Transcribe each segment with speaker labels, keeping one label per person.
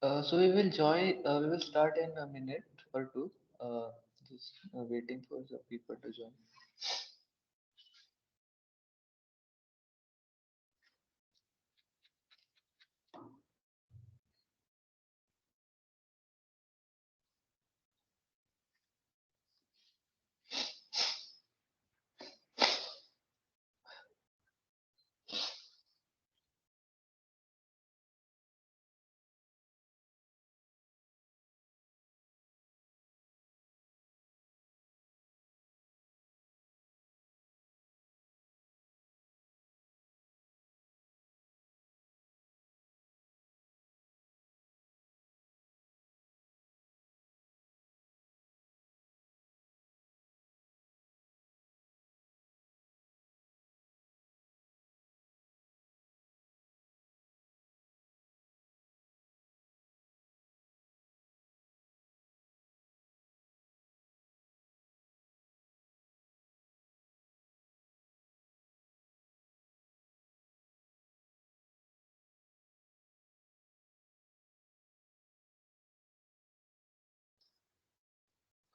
Speaker 1: So we will start in a minute or two. Uh, just waiting for the people to join.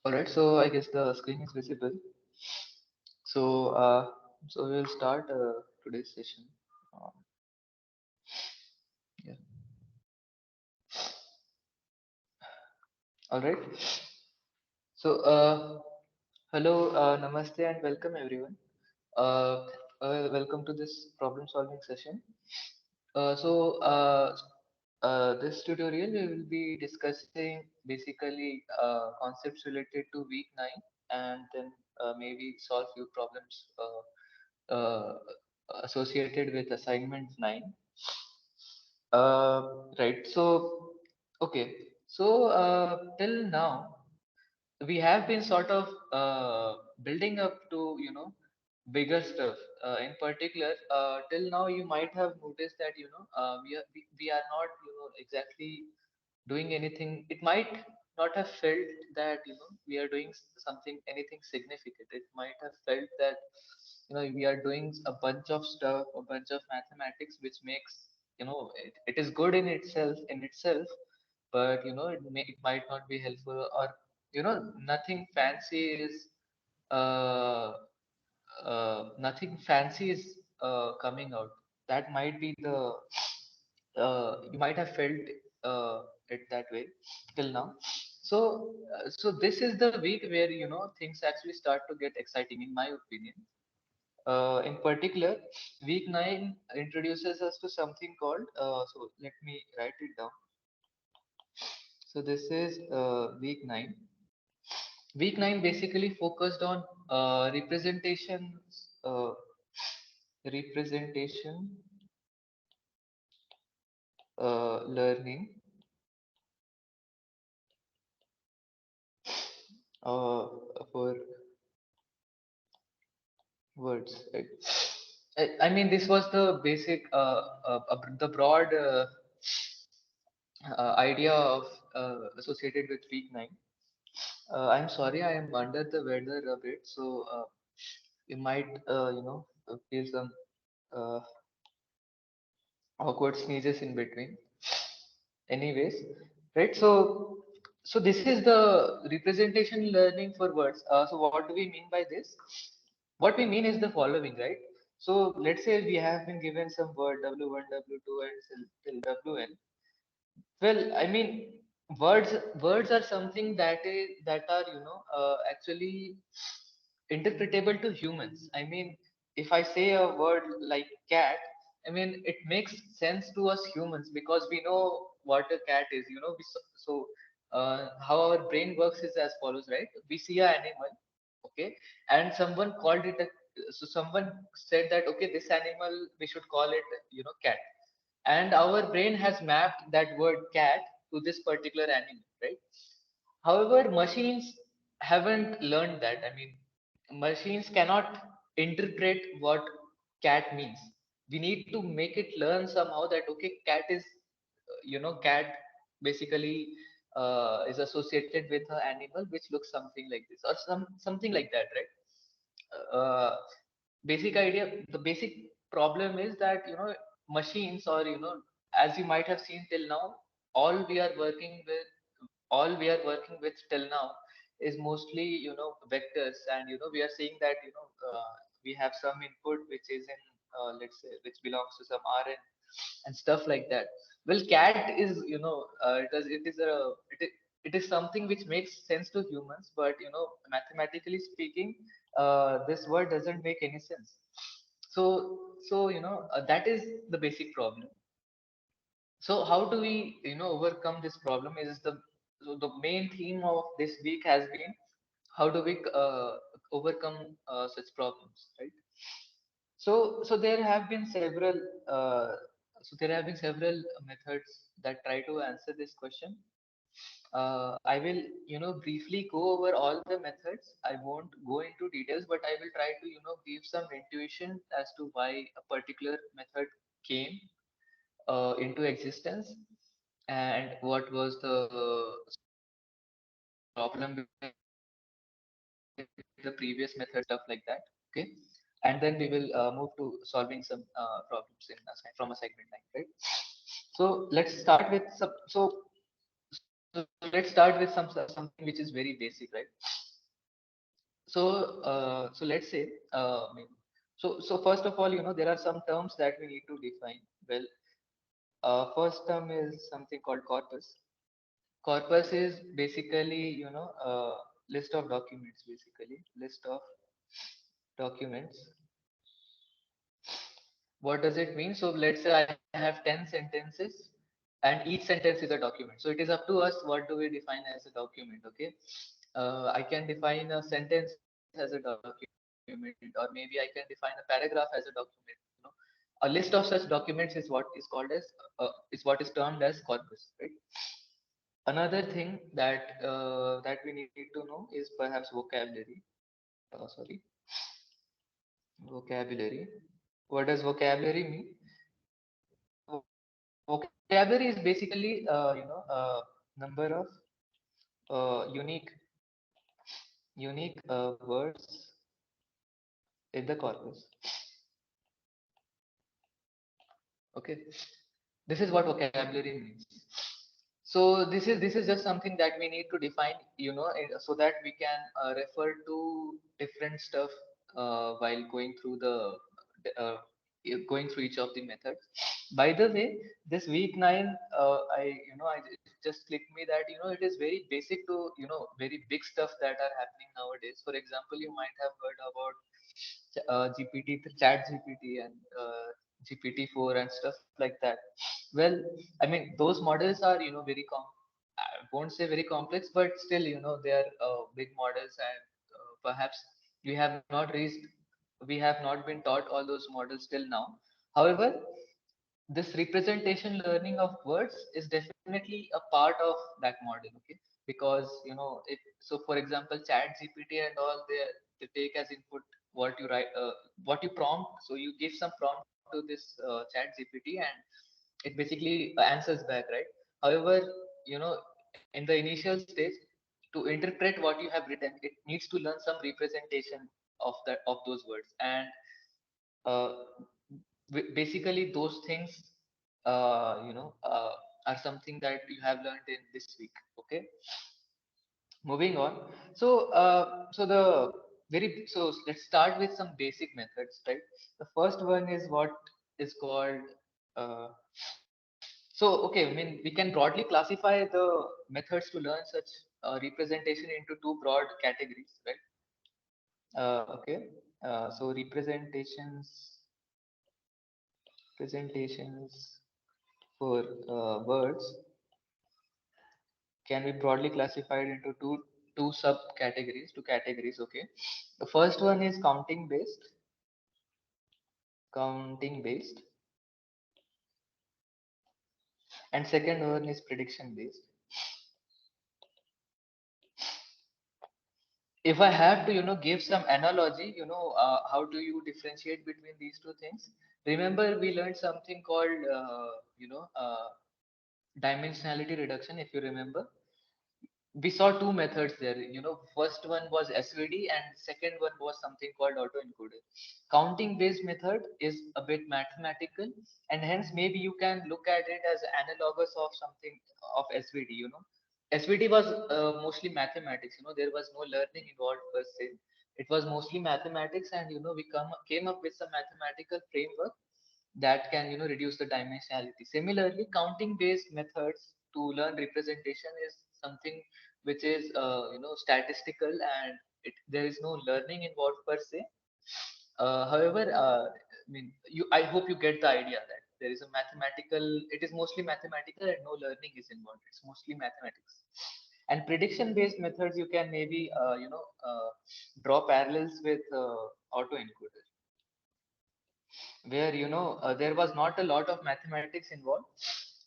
Speaker 1: All right. So I guess the screen is visible. So so we'll start today's session. Um, yeah. All right. So hello, namaste, and welcome everyone. Uh, Welcome to this problem solving session. So this tutorial we will be discussing basically concepts related to week 9 and then maybe solve few problems associated with assignment 9. Right. So, okay. So, till now, we have been sort of building up to, bigger stuff. In particular, till now, you might have noticed that, we are not, exactly doing anything. It might not have felt that, we are doing something, anything significant. It might have felt that, we are doing a bunch of stuff, a bunch of mathematics, which makes, it is good in itself, but, it might not be helpful, or, nothing fancy is, uh, nothing fancy is coming out. That might be the, you might have felt it that way till now. So this is the week where things actually start to get exciting, in my opinion. In particular, week 9 introduces us to something called. So let me write it down. So this is week 9. Week 9 basically focused on representation learning uh, for words. Right? I mean, this was the basic, the broad idea of associated with week 9. I'm sorry, I am under the weather a bit, so you might, feel some uh, awkward sneezes in between. Anyways, right? So this is the representation learning for words. So what do we mean by this? What we mean is the following, right? So let's say we have been given some word W1, W2, and till WN. Well, I mean, words are something that are actually interpretable to humans. I mean, if I say a word like cat, I mean it makes sense to us humans because we know what a cat is. How our brain works is as follows, right? We see an animal, okay, and someone said that okay, this animal we should call it cat, and our brain has mapped that word cat to this particular animal, right? However, machines haven't learned that. I mean, machines cannot interpret what cat means. We need to make it learn somehow that okay, cat is, cat basically is associated with an animal which looks something like this or something like that, right? Uh, Basic idea, the basic problem is that machines, or as you might have seen till now, all we are working with all we are working with till now is mostly vectors, and we are seeing that we have some input which is in let's say which belongs to some rn and stuff like that. Well, cat is it is something which makes sense to humans, but mathematically speaking, this word doesn't make any sense. So that is the basic problem. So how do we overcome this problem is the main theme of this week has been how do we overcome such problems, right? So there have been several uh, methods that try to answer this question. I will briefly go over all the methods. I won't go into details, but I will try to give some intuition as to why a particular method came into existence, and what was the problem with the previous method and stuff like that. Okay, and then we will move to solving some problems in from a segment line, right? So let's start with something which is very basic, right? So let's say so first of all, there are some terms that we need to define. Well, first term is something called corpus. Corpus is basically list of documents, basically list of documents. What does it mean? So let's say I have 10 sentences and each sentence is a document. So it is up to us what do we define as a document. Okay, I can define a sentence as a document, or maybe I can define a paragraph as a document. A list of such documents is what is called as is what is termed as corpus, right? Another thing that we need to know is perhaps vocabulary. Sorry, vocabulary. What does vocabulary mean? Vocabulary is basically number of unique words in the corpus. Okay, this is what vocabulary means. So this is just something that we need to define, so that we can refer to different stuff while uh, going through each of the methods. By the way, this week 9, it just clicked me that it is very basic to very big stuff that are happening nowadays. For example, you might have heard about GPT, Chat GPT, and GPT-4 and stuff like that. Well, I mean, those models are I won't say very complex, but still, they are big models, and perhaps we have not reached, we have not been taught all those models till now. However, this representation learning of words is definitely a part of that model. Okay, because it so for example, chat gpt and all, they take as input what you write, what you prompt. So you give some prompt to this chat gpt, and it basically answers back, right? However, in the initial stage, to interpret what you have written, it needs to learn some representation of those words. And uh, basically those things are something that you have learned in this week. Okay, moving on. So let's start with some basic methods, right? The first one is what is called uh, so okay, I mean, we can broadly classify the methods to learn such representation into two broad categories, right? Okay, so presentations for words can be broadly classified into two subcategories, two categories. Okay, the first one is counting based, and second one is prediction based. If I have to give some analogy, how do you differentiate between these two things? Remember, we learned something called dimensionality reduction, if you remember. we saw two methods there. First one was SVD and second one was something called autoencoder. Counting based method is a bit mathematical, and hence maybe you can look at it as analogous of something of SVD. SVD was mostly mathematics. There was no learning involved per se. It was mostly mathematics, and we came up with some mathematical framework that can reduce the dimensionality. Similarly, counting based methods to learn representation is something which is statistical, and there is no learning involved per se. However, I mean, I hope you get the idea that there is a mathematical, it is mostly mathematical and no learning is involved, it's mostly mathematics. And prediction based methods, you can maybe draw parallels with autoencoder, where there was not a lot of mathematics involved.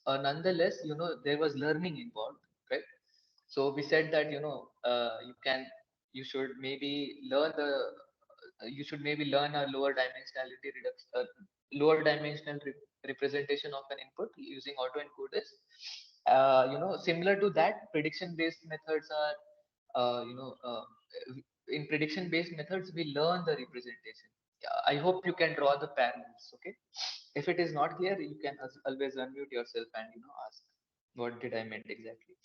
Speaker 1: Nonetheless, there was learning involved, right? So we said that you should maybe learn the you should maybe learn a lower dimensional representation of an input using autoencoders. Similar to that, prediction based methods are in prediction based methods we learn the representation. Yeah, I hope you can draw the parallels. Okay, if it is not clear, you can always unmute yourself and ask what did I meant exactly.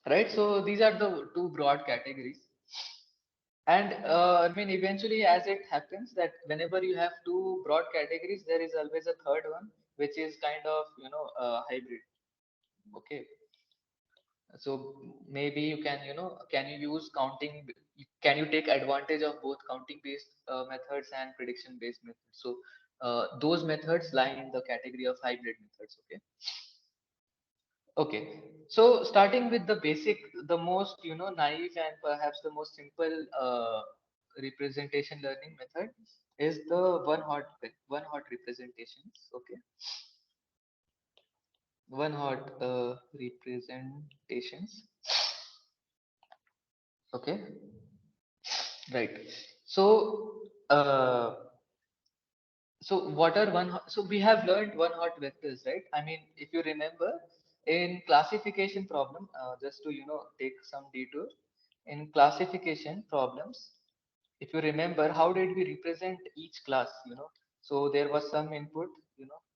Speaker 1: Right, so these are the two broad categories. And I mean, eventually, as it happens that whenever you have two broad categories, there is always a third one, which is kind of hybrid. Okay, so maybe you can can you use can you take advantage of both counting based methods and prediction based methods? So those methods lie in the category of hybrid methods. Okay. Okay, so starting with the basic, the most naive and perhaps the most simple representation learning method is the one hot representations. Okay, one hot representations. Okay, right. So what are so we have learned one hot vectors, right? I mean, if you remember in classification problem, just to take some detour in classification problems, if you remember, how did we represent each class? So there was some input,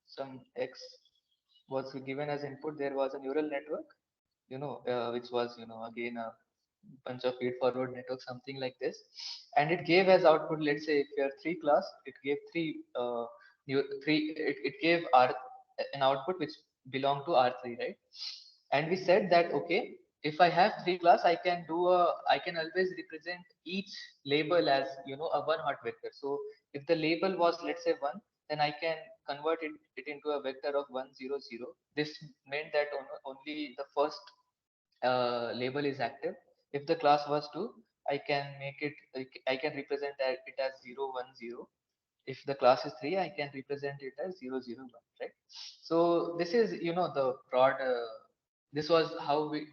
Speaker 1: some X was given as input. There was a neural network, which was again a bunch of feed forward network, something like this, and it gave as output. Let's say if you are three class, it gave it gave R an output which belong to R3, right? And we said that okay, if I have three class, I can always represent each label as a one hot vector. So if the label was, let's say, one, then I can convert it into a vector of 100. This meant that only the first label is active. If the class was 2, I can I can represent that it as 010. If the class is 3, I can represent it as 001, right? So this is the broad this was how we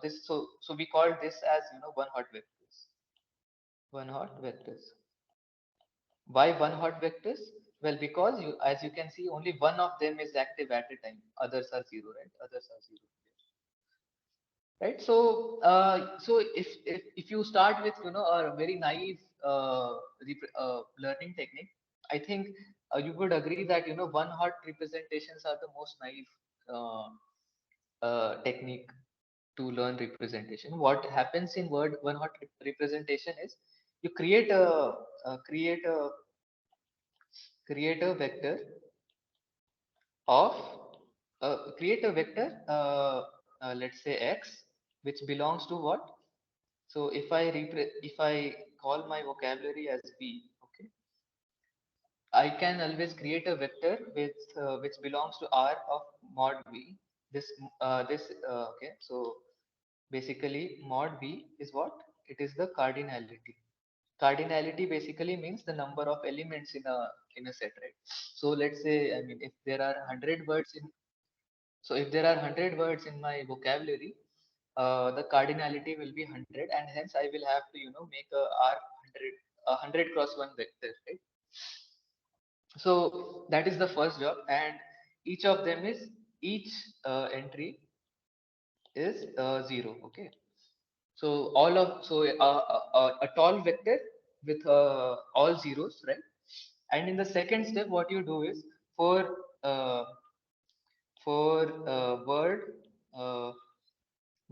Speaker 1: this so we called this as one hot vectors. One hot vectors. Why one hot vectors? Well, because as you can see, only one of them is active at a time. Others are zero, right? Others are zero. Right, so if you start with a very naive learning technique, I think you would agree that one hot representations are the most naive uh, technique to learn representation. What happens in word one hot representation is you create a create a vector of create a vector, let's say x, which belongs to what. So if I call my vocabulary as V, okay, I can always create a vector with which belongs to R of mod V. Okay. So basically, mod V is what? It is the cardinality. Cardinality basically means the number of elements in a set, right? So let's say, I mean, if there are 100 words in so if there are 100 words in my vocabulary, the cardinality will be 100, and hence I will have to make a R 100 100 cross 1 vector, right? So that is the first job, and each of them is each entry is 0. Okay. So all of so a tall vector with all zeros, right? And in the second step, what you do is for uh, word uh,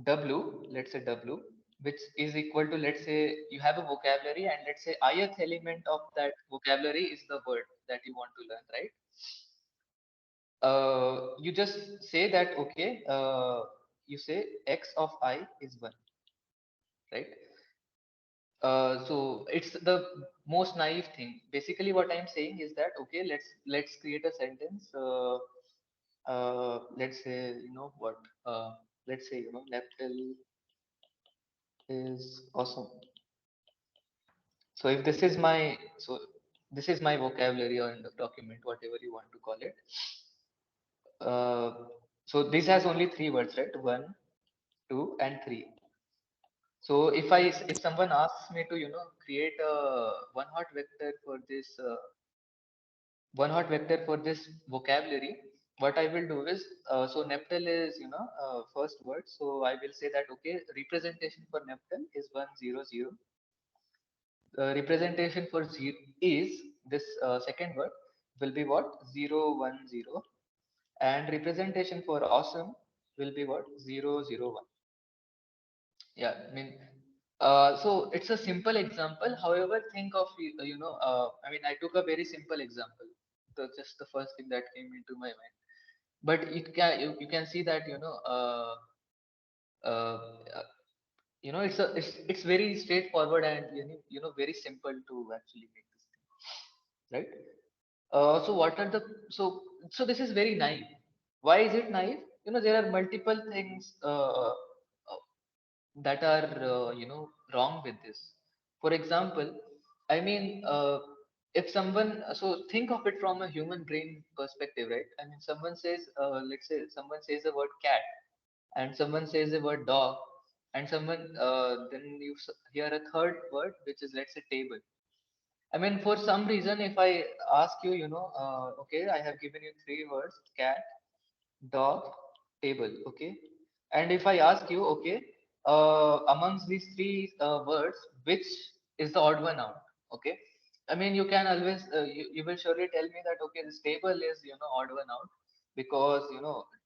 Speaker 1: W, let's say W, which is equal to, let's say you have a vocabulary, and let's say ith element of that vocabulary is the word that you want to learn, right? You just say that, okay, you say x of I is 1, right? So it's the most naive thing. Basically, what I'm saying is that, okay, let's create a sentence. Let's say, you know what? Uh, let's say, Neptune is awesome. So if this is my so this is my vocabulary or in the document, whatever you want to call it. Uh, so this has only three words, right? One, two, and three. So if someone asks me to create a one hot vector for this vocabulary, what I will do is so Neptel is first word. So I will say that, okay, representation for Neptel is 100. Representation for zero is this second word will be what 010, and representation for awesome will be what 001. Yeah, I mean, so it's a simple example. However, think of I mean, I took a very simple example, just the first thing that came into my mind. But you can see that uh, uh, it's very straightforward, and very simple to actually make this thing, right? So what are the so this is very naive. Why is it naive? There are multiple things that are wrong with this. For example, I mean, if someone so think of it from a human brain perspective, right? I mean, someone says, let's say someone says the word cat, and someone says the word dog, and someone then you hear a third word, which is, let's say, table. I mean, for some reason, if I ask you, okay, I have given you three words: cat, dog, table. Okay, and if I ask you, okay, amongst these three words, which is the odd one out? Okay, I mean, you can always you will surely tell me that, okay, this table is odd one out, because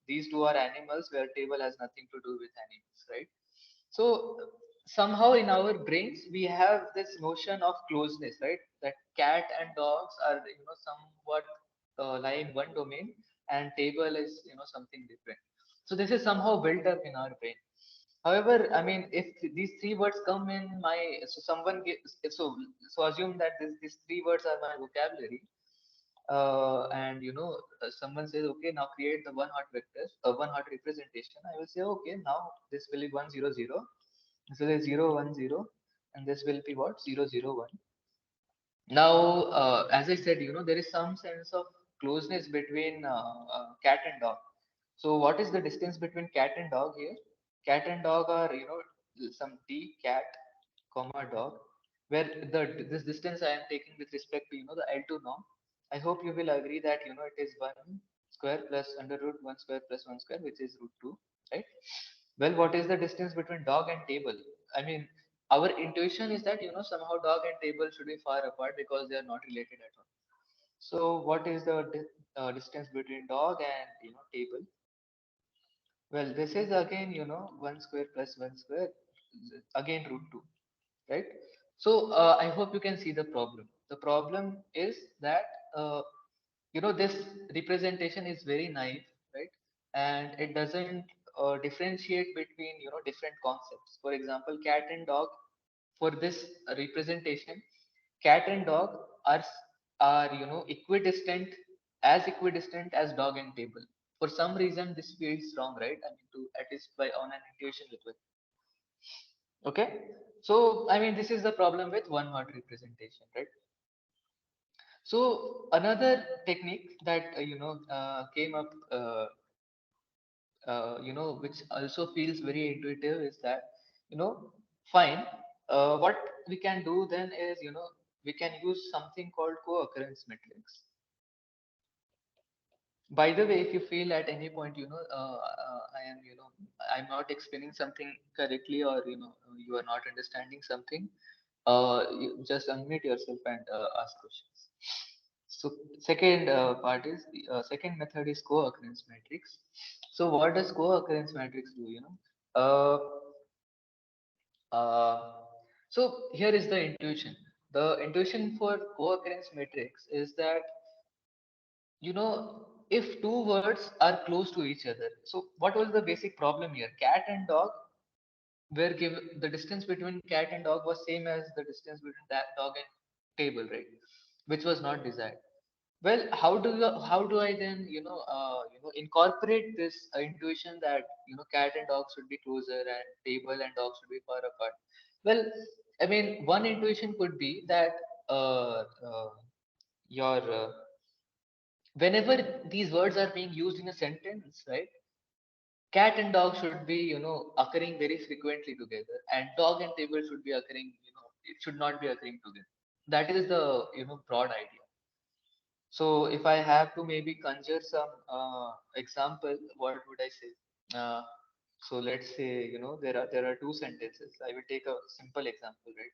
Speaker 1: these two are animals, where table has nothing to do with animals, right? So somehow in our brains we have this notion of closeness, right? That cat and dogs are somewhat lie in one domain, and table is something different. So this is somehow built up in our brain. However, I mean, if these three words come in my so someone gives so assume that these three words are my vocabulary, and someone says, okay, now create the one hot vectors, one hot representation. I will say, okay, now this will be 100, this will be 010, and this will be what 001. Now, as I said, there is some sense of closeness between cat and dog. So what is the distance between cat and dog here? Cat and dog are, some d cat comma dog, where this distance I am taking with respect to the L2 norm. I hope you will agree that it is 1 square plus under root 1 square plus 1 square, which is root 2, right? Well, what is the distance between dog and table? I mean, our intuition is that somehow dog and table should be far apart because they are not related at all. So what is the distance between dog and table? Well, this is again 1 square plus 1 square, again root 2, right? So I hope you can see the problem. The problem is that this representation is very naive, right? And it doesn't differentiate between different concepts. For example, cat and dog, for this representation, cat and dog are equidistant, as equidistant as dog and table. For some reason this feels wrong, right? I mean, to at least by on an intuition level. Okay, so I mean, this is the problem with one word representation, right? So another technique that came up, which also feels very intuitive, is that fine. What we can do then is we can use something called co-occurrence matrix. By the way, if you feel at any point, I am, I'm not explaining something correctly, or you are not understanding something, you just unmute yourself and ask questions. So second part is the second method is co-occurrence matrix. So what does co-occurrence matrix do? Uh, uh, so here is the intuition. The intuition for co-occurrence matrix is that, if two words are close to each other. So what was the basic problem here? Cat and dog were given, the distance between cat and dog was same as the distance between that dog and table, right? Which was not desired. Well, how do I then incorporate this intuition that cat and dog should be closer and table and dog should be far apart? Well, I mean, one intuition could be that your whenever these words are being used in a sentence, right? Cat and dog should be occurring very frequently together, and dog and table should be occurring, it should not be occurring together. That is the broad idea. So if I have to maybe conjure some example, what would I say? uh, so let's say, there are two sentences. I will take a simple example, right?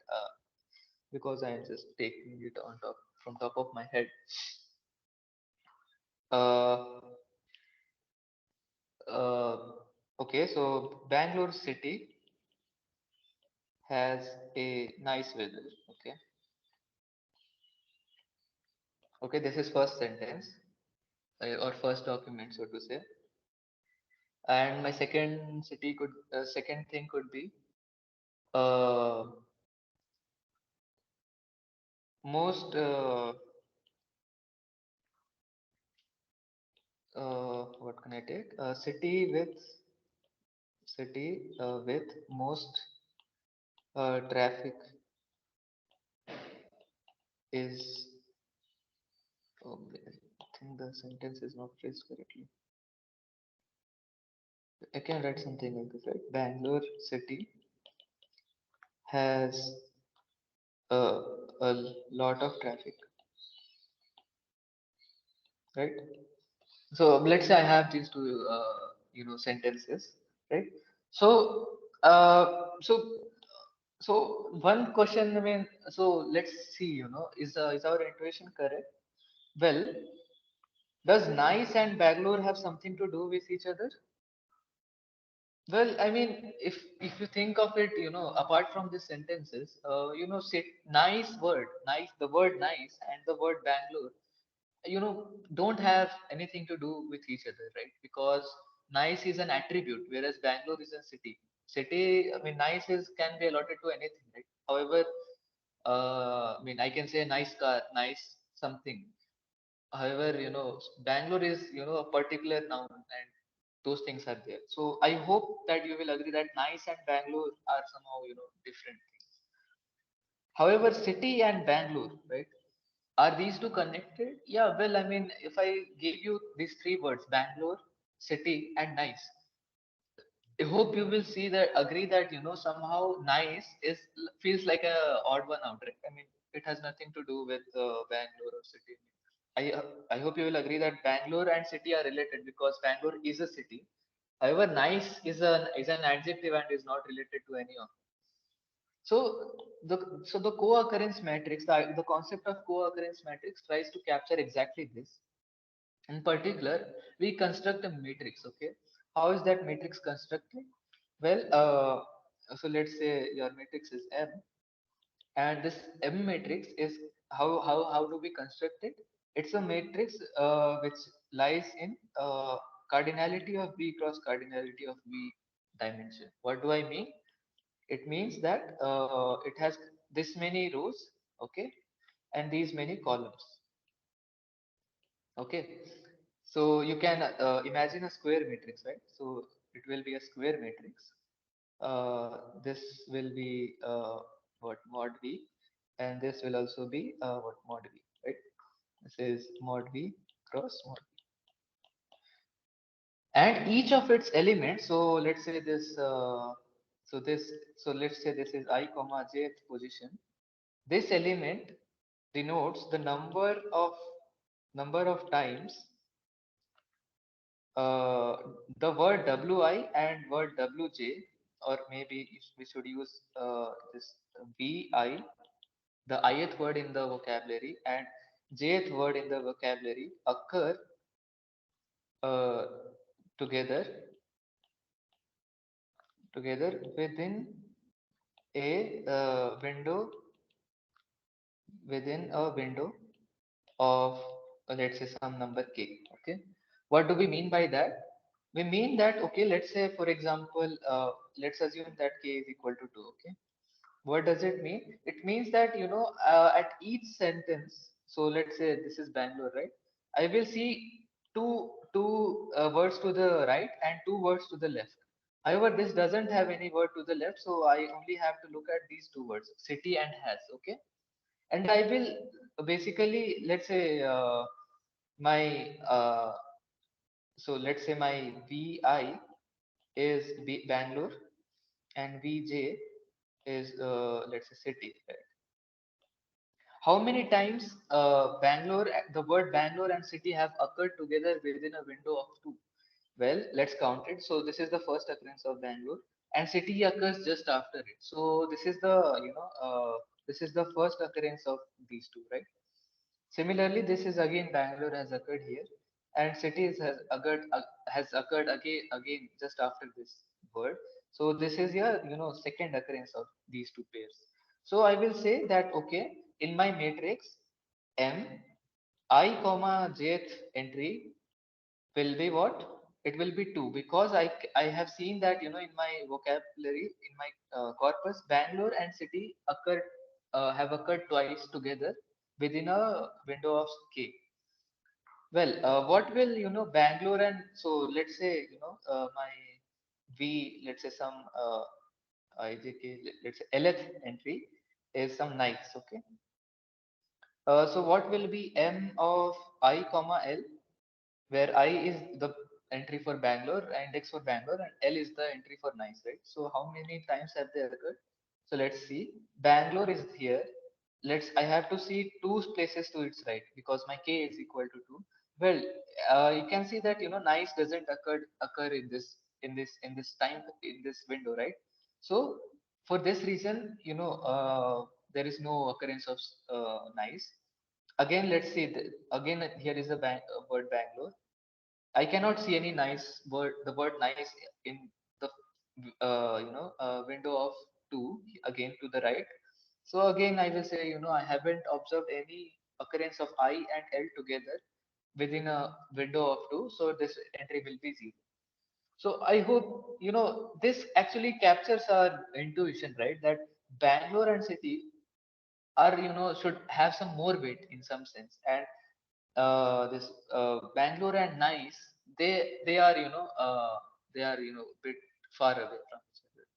Speaker 1: Because I am just taking it on top from top of my head. uh, uh, okay, so Bangalore city has a nice weather. Okay. Okay, this is first sentence, or first document, so to say. And my second thing could be, uh, most what can I take? City with most traffic is. Oh, I think the sentence is not phrased correctly. I can write something like this, right? Bangalore city has uh, a lot of traffic, right? So let's say I have these two, sentences, right? So, so, so one question. I mean, so let's see. Is our intuition correct? Well, does nice and Bangalore have something to do with each other? Well, I mean, if you think of it, apart from these sentences, say nice word, nice, the word nice and the word Bangalore, don't have anything to do with each other, right? Because nice is an attribute, whereas Bangalore is a city. I mean, nice is can be allotted to anything, right? However, I mean, I can say nice car, nice something. However, Bangalore is a particular noun, and those things are there. So I hope that you will agree that nice and Bangalore are somehow different things. However, city and Bangalore, right? Are these two connected? Yeah, well, I mean, if I give you these three words, Bangalore, city, and nice, I hope you will see that, agree that, somehow nice feels like a odd one out, right? I mean, it has nothing to do with Bangalore or city. I hope you will agree that Bangalore and city are related because Bangalore is a city. However, nice is an adjective and is not related to any of. So the co-occurrence matrix, the concept of co-occurrence matrix tries to capture exactly this. In particular, we construct a matrix. Okay, how is that matrix constructed? Well, so let's say your matrix is M, and this M matrix is how do we construct it? It's a matrix which lies in cardinality of B cross cardinality of B dimension. What do I mean? It means that it has this many rows, okay, and these many columns, okay. So you can imagine a square matrix, right? So it will be a square matrix. This will be what mod V, and this will also be what mod V, right? This is mod V cross mod V, and each of its elements. So let's say this. So this. So let's say this is I comma jth position. This element denotes the number of times uh, the word wi and word wj, or maybe if we should use this vi, the ith word in the vocabulary and jth word in the vocabulary occur uh, together within a window of let's say some number k. Okay, what do we mean by that? We mean that, okay, let's say for example, let's assume that k is equal to 2. Okay, what does it mean? It means that, at each sentence, so let's say this is Bangalore, right? I will see two words to the right and two words to the left. However, this doesn't have any word to the left, so I only have to look at these two words, city and has. Okay, and I will basically, let's say, my so let's say my vi is Bangalore and vj is let's say city, right? How many times the word Bangalore and city have occurred together within a window of two? Well, let's count it. So this is the first occurrence of Bangalore, and city occurs just after it. So this is the first occurrence of these two, right? Similarly, this is again Bangalore has occurred here, and cities has occurred again just after this word. So this is your second occurrence of these two pairs. So I will say that, okay, in my matrix M, I comma jth entry will be what? It will be 2, because I have seen that, in my vocabulary, in my corpus, Bangalore and city have occurred twice together within a window of k. Well, what will Bangalore and, so let's say, my let's say some IJK, let's say lth entry is some nice. Okay, so what will be M of I comma L, where I is the entry for Bangalore, index for Bangalore, and L is the entry for nice, right? So how many times have they occurred? So let's see. Bangalore is here. I have to see two places to its right because my k is equal to 2. Well, you can see that nice doesn't occur in this time in this window, right? So for this reason, there is no occurrence of nice. Again, let's see. Again, here is a word Bangalore. I cannot see any nice word, the word nice in the window of two again to the right. So again, I will say, I haven't observed any occurrence of I and L together within a window of two. So this entry will be 0. So I hope, this actually captures our intuition, right? That Bangalore and city are, should have some more weight in some sense. And this Bangalore and Nice, they are bit far away from each other.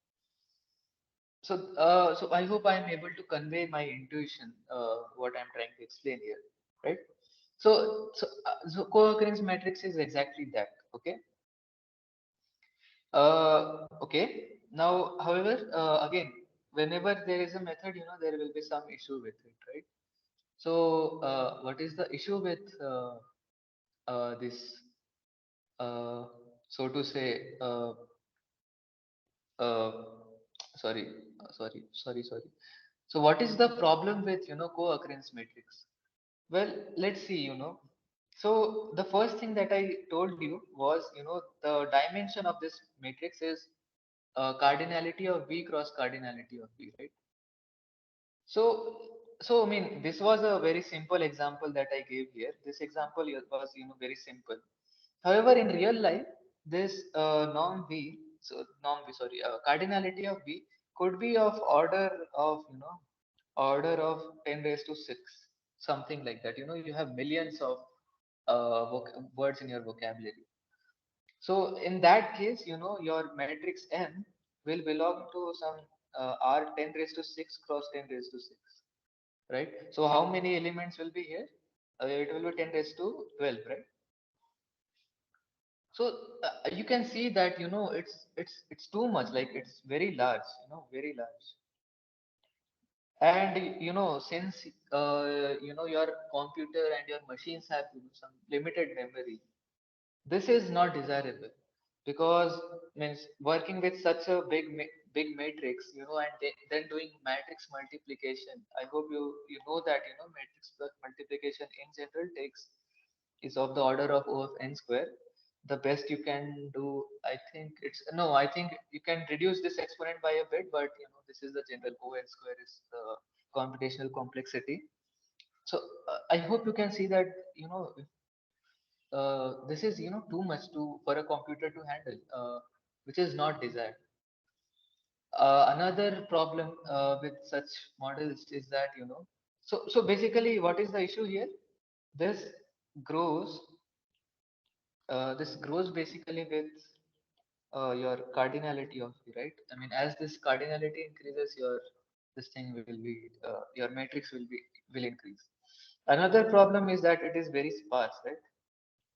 Speaker 1: So I hope I am able to convey my intuition, what I'm trying to explain here, right? So co-occurrence matrix is exactly that. Okay. Okay. Now, however, again, whenever there is a method, there will be some issue with it, right? So, what is the issue with this? Uh, so to say, uh, sorry, sorry. So, what is the problem with co-occurrence matrix? Well, let's see. So the first thing that I told you was, the dimension of this matrix is cardinality of V cross cardinality of V, right? So, I mean, this was a very simple example that I gave here. This example was, very simple. However, in real life, this cardinality of V could be of order of 10 raised to 6, something like that. You have millions of words in your vocabulary. So in that case, your matrix M will belong to some R 10 raised to 6 cross 10 raised to 6, right? So how many elements will be here? It will be 10 raised to 12, right? So you can see that it's too much, like it's very large, very large. And since your computer and your machines have some limited memory, this is not desirable because means working with such a big matrix, and then doing matrix multiplication. I hope you know that matrix plus multiplication in general takes is of the order of O of n square. The best you can do, I think it's no, I think you can reduce this exponent by a bit, but this is the general O n square is the computational complexity. So I hope you can see that this is too much to for a computer to handle, which is not desired. Another problem with such models is that so basically what is the issue here? This grows this grows basically with your cardinality of the right. I mean, as this cardinality increases, your this thing will be your matrix will increase. Another problem is that it is very sparse, right?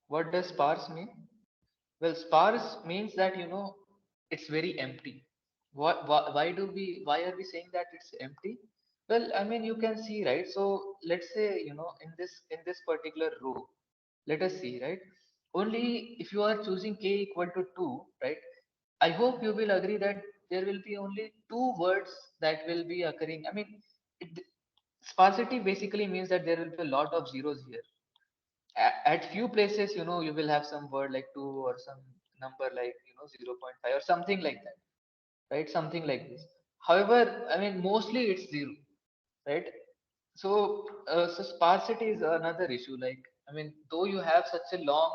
Speaker 1: What does sparse mean? Well, sparse means that it's very empty. Why do why are we saying that it's empty? Well, I mean you can see, right? So let's say in this particular row, let us see, right? Only if you are choosing k equal to 2, right? I hope you will agree that there will be only two words that will be occurring. I mean, it, sparsity basically means that there will be a lot of zeros here. At few places, you will have some word like 2 or some number like 0. 0.5 or something like that, right? Something like this. However, I mean mostly it's 0, right? So so sparsity is another issue. Like, I mean, though you have such a long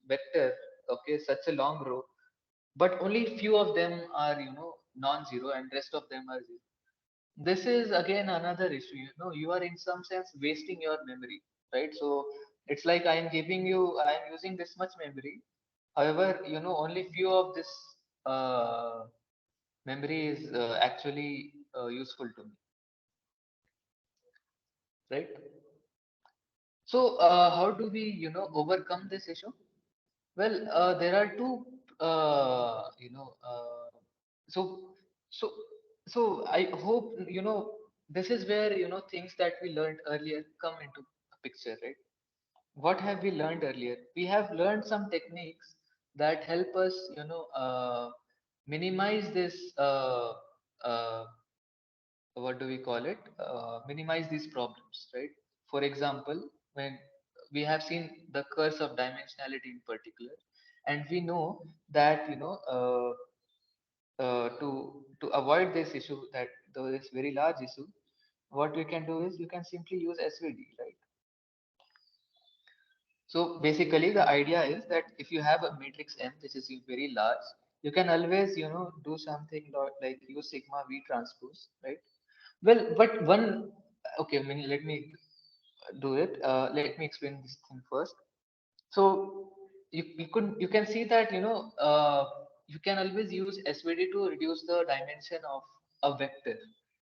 Speaker 1: vector, okay, such a long row, but only few of them are non-zero and rest of them are zero. This is again another issue. You are in some sense wasting your memory, right? So it's like I am using this much memory. However, only few of this uh, memory is actually useful to me, right? So how do we overcome this issue? Well, there are two so so so I hope this is where things that we learned earlier come into picture, right? What have we learned earlier? We have learned some techniques that help us minimize this uh, what do we call it, minimize these problems, right? For example, when we have seen the curse of dimensionality in particular, and we know that to avoid this issue, that though this very large issue, what we can do is you can simply use svd, right? So basically, the idea is that if you have a matrix M which is very large, you can always do something like use sigma v transpose, right? Well, but one, okay, I mean, let me do it. Let me explain this thing first. So you can see that you can always use SVD to reduce the dimension of a vector.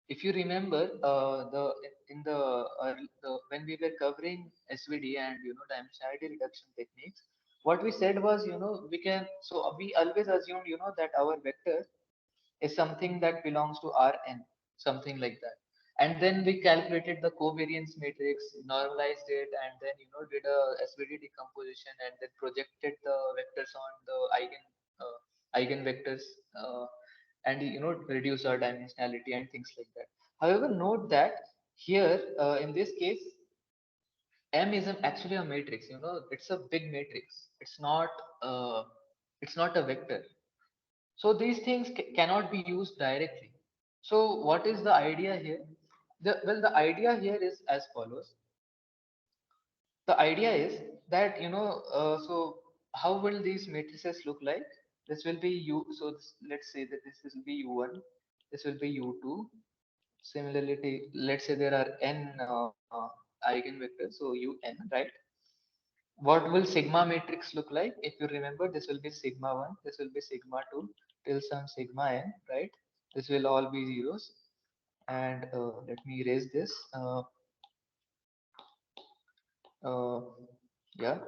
Speaker 1: If you remember in the when we were covering SVD and dimensionality reduction techniques, what we said was we can, so we always assumed that our vector is something that belongs to Rn, something like that. And then we calculated the covariance matrix, normalized it, and then did a SVD decomposition, and then projected the vectors on the eigenvectors, and reduce our dimensionality and things like that. However, note that here in this case, M is actually a matrix. It's a big matrix. Uh, it's not a vector. So these things cannot be used directly. So what is the idea here? The idea here is as follows. The idea is that so how will these matrices look like? This will be U. So let's say that this will be U1. This will be U2. Similarly, let's say there are n eigenvectors. So Un, right? What will sigma matrix look like? If you remember, this will be sigma 1, this will be sigma 2 till some sigma n, right? This will all be zeros. And let me erase this. Uh, yeah.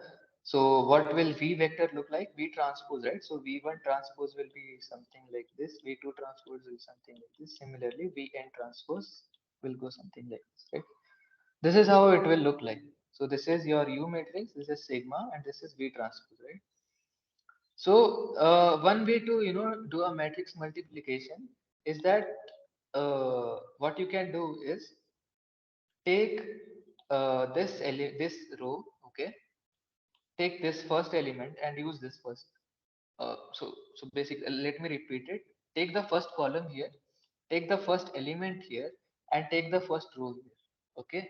Speaker 1: So what will V vector look like? V transpose, right? So V1 transpose will be something like this. V2 transpose will something like this. Similarly, Vn transpose will go something like this, right? This is how it will look like. So this is your U matrix, this is sigma, and this is V transpose, right? So one way to do a matrix multiplication is that what you can do is take this row, okay, take this first element and use this first. So basically, let me repeat it. Take the first column here, take the first element here, and take the first row here. Okay.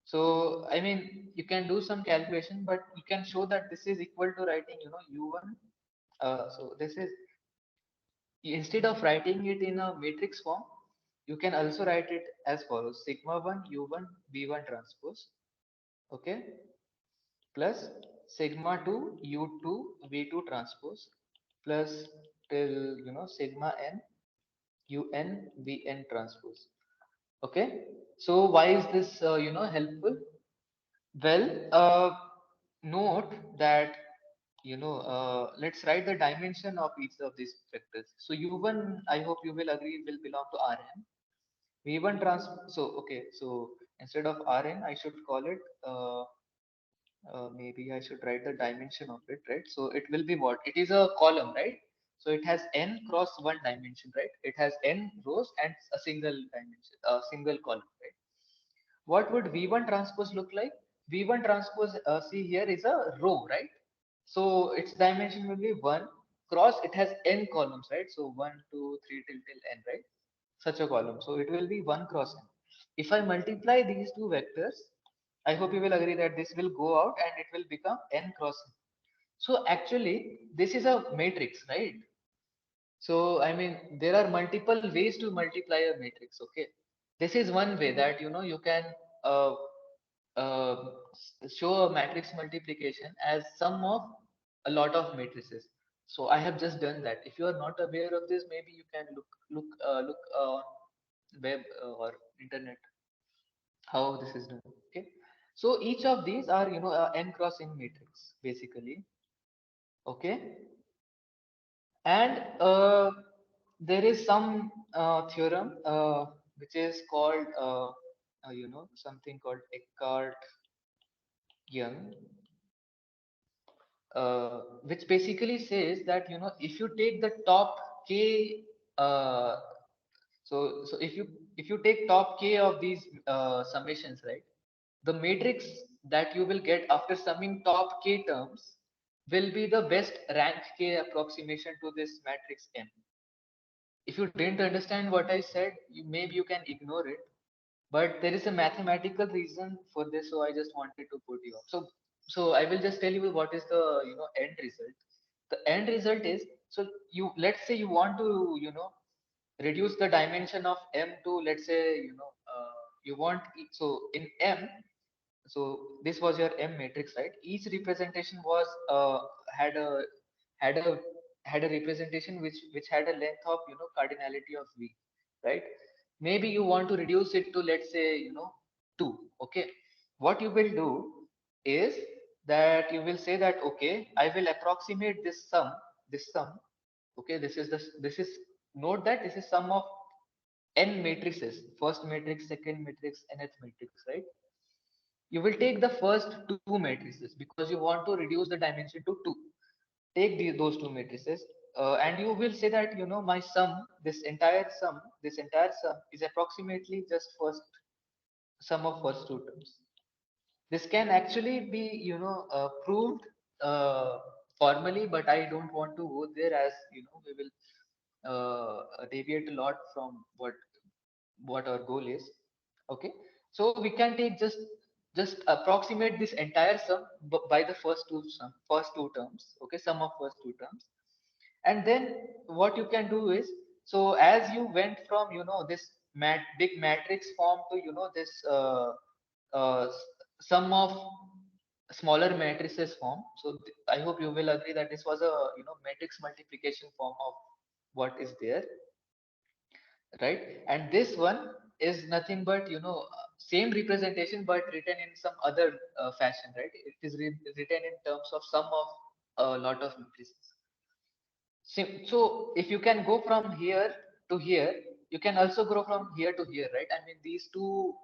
Speaker 1: So I mean, you can do some calculation, but you can show that this is equal to writing, u1. So this is, instead of writing it in a matrix form, you can also write it as follows: sigma 1 u1 v1 transpose. Okay, plus sigma 2 u2 v2 transpose plus till sigma n un vn transpose. Okay, so why is this helpful? Well, note that let's write the dimension of each of these vectors. So u1, I hope you will agree, will belong to Rn. v1 trans so okay, so instead of Rn I should call it maybe I should write the dimension of it, right? So it will be what? It is a column, right? So it has n cross one dimension, right? It has n rows and a single dimension, a single column, right? What would V1 transpose look like? V1 transpose, see here is a row, right? So its dimension will be 1 cross, it has n columns, right? So 1, 2, 3 till n, right? Such a column. So it will be 1 cross n. If I multiply these two vectors, I hope you will agree that this will go out and it will become n cross n. So actually, this is a matrix, right? So I mean, there are multiple ways to multiply a matrix. Okay, this is one way that you can uh, uh, show a matrix multiplication as sum of a lot of matrices. So I have just done that. If you are not aware of this, maybe you can look on web or internet how this is done. Okay, so each of these are n cross n matrix basically. Okay, and there is some theorem which is called something called Eckhart Young, which basically says that if you take the top k, uh, so if you take top k of these summations, right, the matrix that you will get after summing top k terms will be the best rank k approximation to this matrix M. If you didn't understand what I said, maybe you can ignore it. But there is a mathematical reason for this, so I just wanted to put you up. So I will just tell you what is the end result. The end result is, so you, let's say you want to reduce the dimension of M to, let's say you want so in M, so this was your M matrix, right? Each representation was had a had a had a representation which had a length of cardinality of V, right? Maybe you want to reduce it to, let's say, 2. Okay, what you will do is that you will say that, okay, I will approximate this sum. Okay, this is note that this is sum of n matrices: first matrix, second matrix, nth matrix, right? You will take the first two matrices because you want to reduce the dimension to 2. Take those two matrices, and you will say that my sum, this entire sum is approximately just first sum of first two terms. This can actually be proved formally, but I don't want to go there, as we will deviate a lot from what our goal is. Okay, so we can take just approximate this entire sum by the first two terms. Okay, sum of first two terms. And then what you can do is, so as you went from this big matrix form to this sum of smaller matrices form. So I hope you will agree that this was a matrix multiplication form of what is there, right? And this one is nothing but same representation but written in some other fashion, right? It is written in terms of sum of a lot of matrices. So if you can go from here to here, you can also go from here to here, right? I mean, these two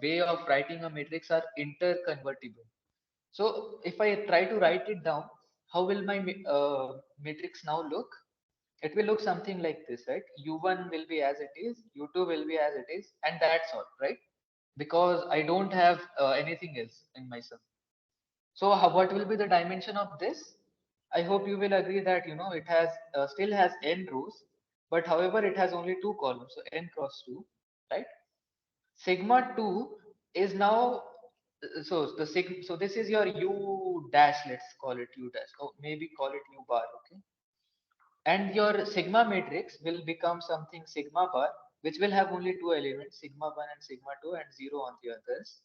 Speaker 1: way of writing a matrix are interconvertible. So if I try to write it down, how will my matrix now look? It will look something like this, right? U1 will be as it is, U2 will be as it is, and that's all, right? Because I don't have anything else in my sum. So what will be the dimension of this? I hope you will agree that it has still has n rows, but however it has only two columns, so n cross 2, right? Sigma 2 is now so this is your u dash, let's call it u dash, or maybe call it u bar, okay? And your sigma matrix will become something sigma bar, which will have only two elements, sigma 1 and sigma 2, and 0 on the others.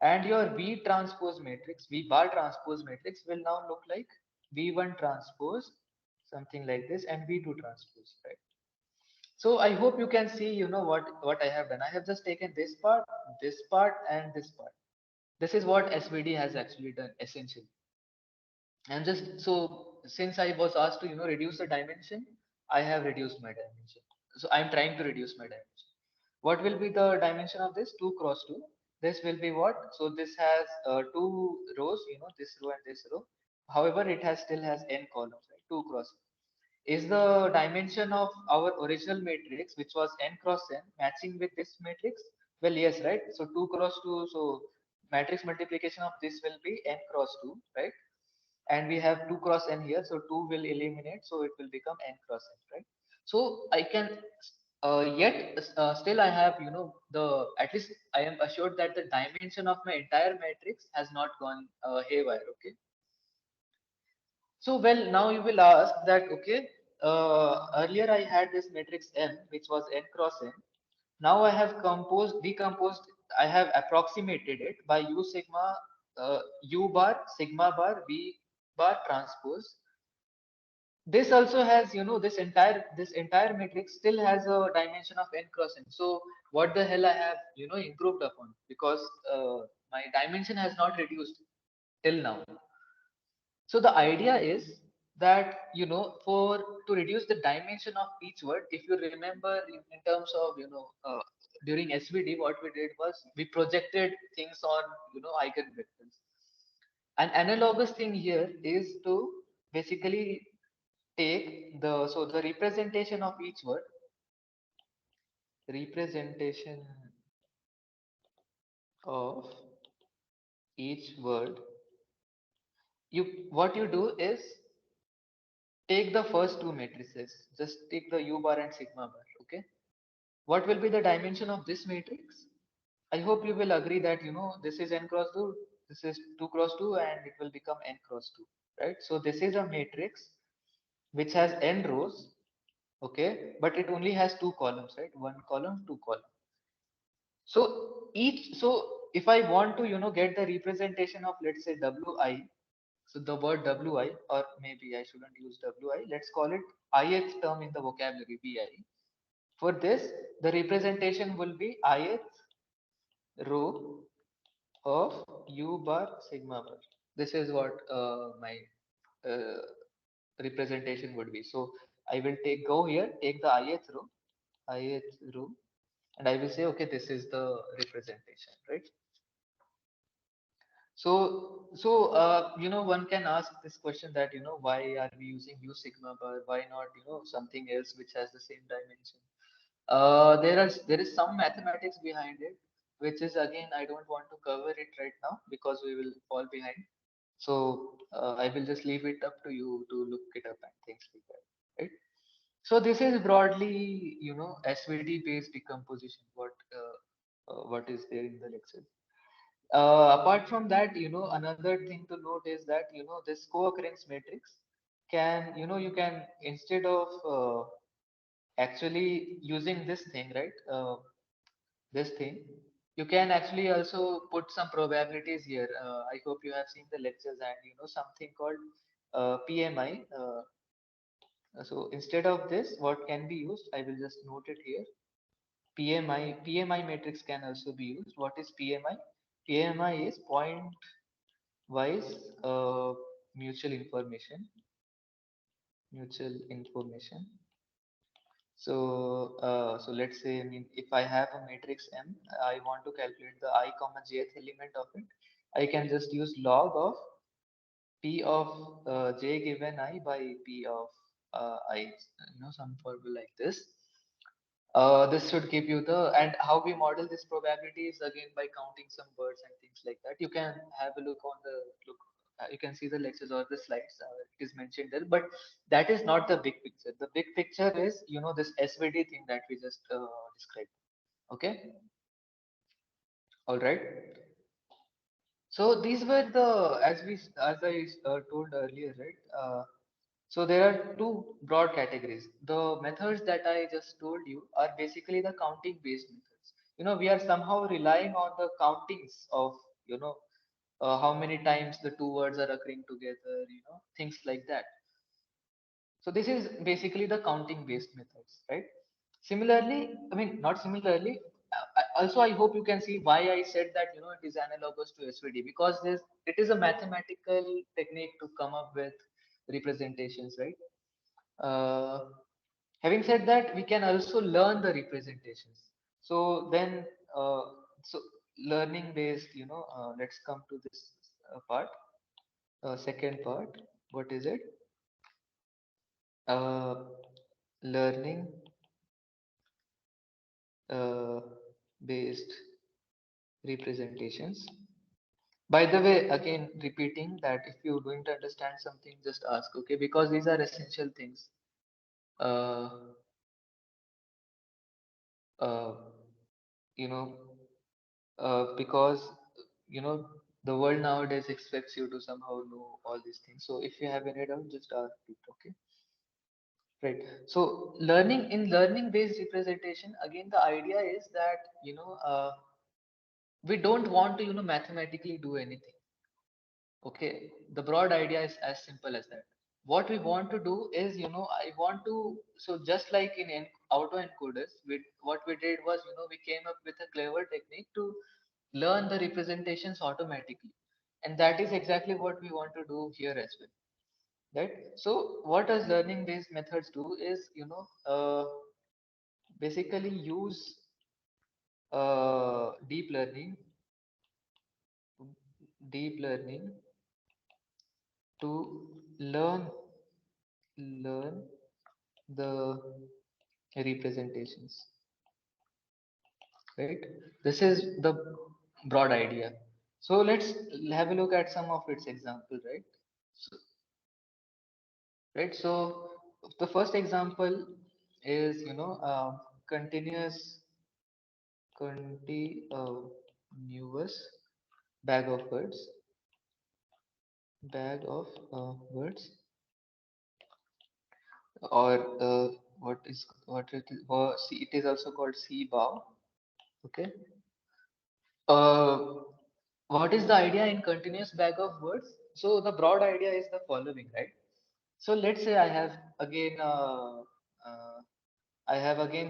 Speaker 1: And your V transpose matrix, V bar transpose matrix will now look like V1 transpose, something like this, and V2 transpose, right? So I hope you can see, what I have done. I have just taken this part, and this part. This is what SVD has actually done essentially. And just so since I was asked to reduce the dimension, I have reduced my dimension. So I'm trying to reduce my dimension. What will be the dimension of this? 2 cross 2. This will be what? So this has two rows, this row and this row. However, it has still has n columns, right? 2 cross is the dimension of our original matrix, which was n cross n, matching with this matrix? Well, yes, right? So 2 cross 2, so matrix multiplication of this will be n cross 2, right? And we have 2 cross n here, so 2 will eliminate, so it will become n cross n, right? So I can yet still I have the at least I am assured that the dimension of my entire matrix has not gone haywire, okay? So well, now you will ask that, okay, earlier I had this matrix M, which was n cross n. Now I have decomposed, I have approximated it by u sigma, u bar, sigma bar, v bar transpose. This also has, this entire matrix still has a dimension of n cross n. So what the hell I have, improved upon, because my dimension has not reduced till now. So the idea is that, for to reduce the dimension of each word, if you remember in terms of, during SVD, what we did was we projected things on, eigenvectors. An analogous thing here is to basically take the representation of each word, representation of each word. What you do is take the first two matrices, just take the u bar and sigma bar, okay? What will be the dimension of this matrix? I hope you will agree that this is n cross 2, this is 2 cross 2, and it will become n cross 2, right? So this is a matrix which has n rows, okay, but it only has two columns, right? One column, two column. So if I want to get the representation of, let's say, wi, so the word wi, or maybe I shouldn't use wi, let's call it ith term in the vocabulary, vi. For this, the representation will be ith row of u bar sigma bar. This is what my uh, representation would be. So I will go here, take the ith row, and I will say, okay, this is the representation, right? So one can ask this question that, why are we using u sigma bar? Why not, something else which has the same dimension? There is some mathematics behind it, which is, again, I don't want to cover it right now because we will fall behind. So I will just leave it up to you to look it up and things like that, right? So this is broadly, SVD based decomposition. What is there in the lecture? Apart from that, another thing to note is that, this co-occurrence matrix can, you can, instead of actually using this thing, right? This thing, you can actually also put some probabilities here. I hope you have seen the lectures, and something called PMI. So instead of this, what can be used? I will just note it here. PMI matrix can also be used. What is PMI? PMI is point wise mutual information. Mutual information. So let's say, I mean, if I have a matrix M, I want to calculate the I comma jth element of it. I can just use log of P of j given I by P of I, some formula like this. This should give you the, and how we model this probability is again by counting some words and things like that. You can have a look on the look. You can see the lectures or the slides. It is mentioned there, but that is not the big picture. The big picture is this SVD thing that we just described. Okay, all right. So these were the, as I told earlier, right? So there are two broad categories. The methods that I just told you are basically the counting based methods. We are somehow relying on the countings of, you know, how many times the two words are occurring together, things like that. So this is basically the counting based methods, right? Similarly, I mean, not similarly. Also, I hope you can see why I said that it is analogous to SVD, because it is a mathematical technique to come up with representations, right? Uh, Having said that, we can also learn the representations. So then, uh, so learning based, let's come to this part, second part. What is it? Uh, Learning uh, based representations. By the way, again repeating that if you don't understand something, just ask, okay? Because these are essential things. Uh, uh, you know, because you know the world nowadays expects you to somehow know all these things. So if you have any doubt, just ask it, okay? Right. So learning based representation, again, the idea is that we don't want to mathematically do anything. Okay, the broad idea is as simple as that. What we want to do is, I want to, so just like in autoencoders, what we did was, we came up with a clever technique to learn the representations automatically. And that is exactly what we want to do here as well, right? So what does learning based methods do is, basically use deep learning to learn the representations, right? This is the broad idea. So let's have a look at some of its example, right? So, right. So the first example is continuous continuous bag of words bag of words, or what it is, or it is also called C bow. Okay. Uh, what is the idea in continuous bag of words? So the broad idea is the following, right? So let's say I have again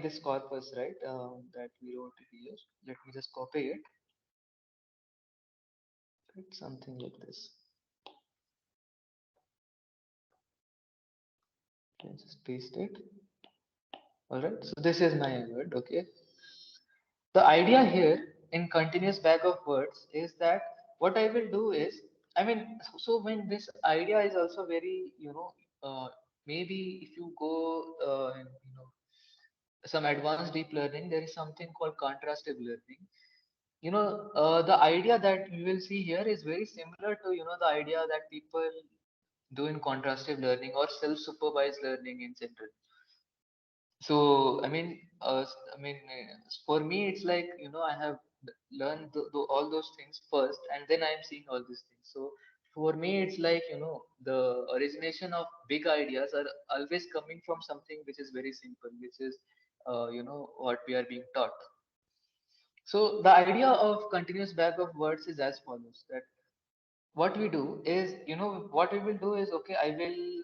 Speaker 1: this corpus, right? That we wrote here. Let me just copy it. Right? Something like this. Okay, just paste it. All right. So this is my word. Okay. The idea here in continuous bag of words is that what I will do is, I mean, so when this idea is also very, maybe if you go, some advanced deep learning, there is something called contrastive learning. The idea that you will see here is very similar to, the idea that people do in contrastive learning or self-supervised learning in general. So for me it's like, I have learned all those things first, and then I'm seeing all these things. So for me it's like, the origination of big ideas are always coming from something which is very simple, which is what we are being taught. So the idea of continuous bag of words is as follows: that what we do is, what we will do is, okay, I will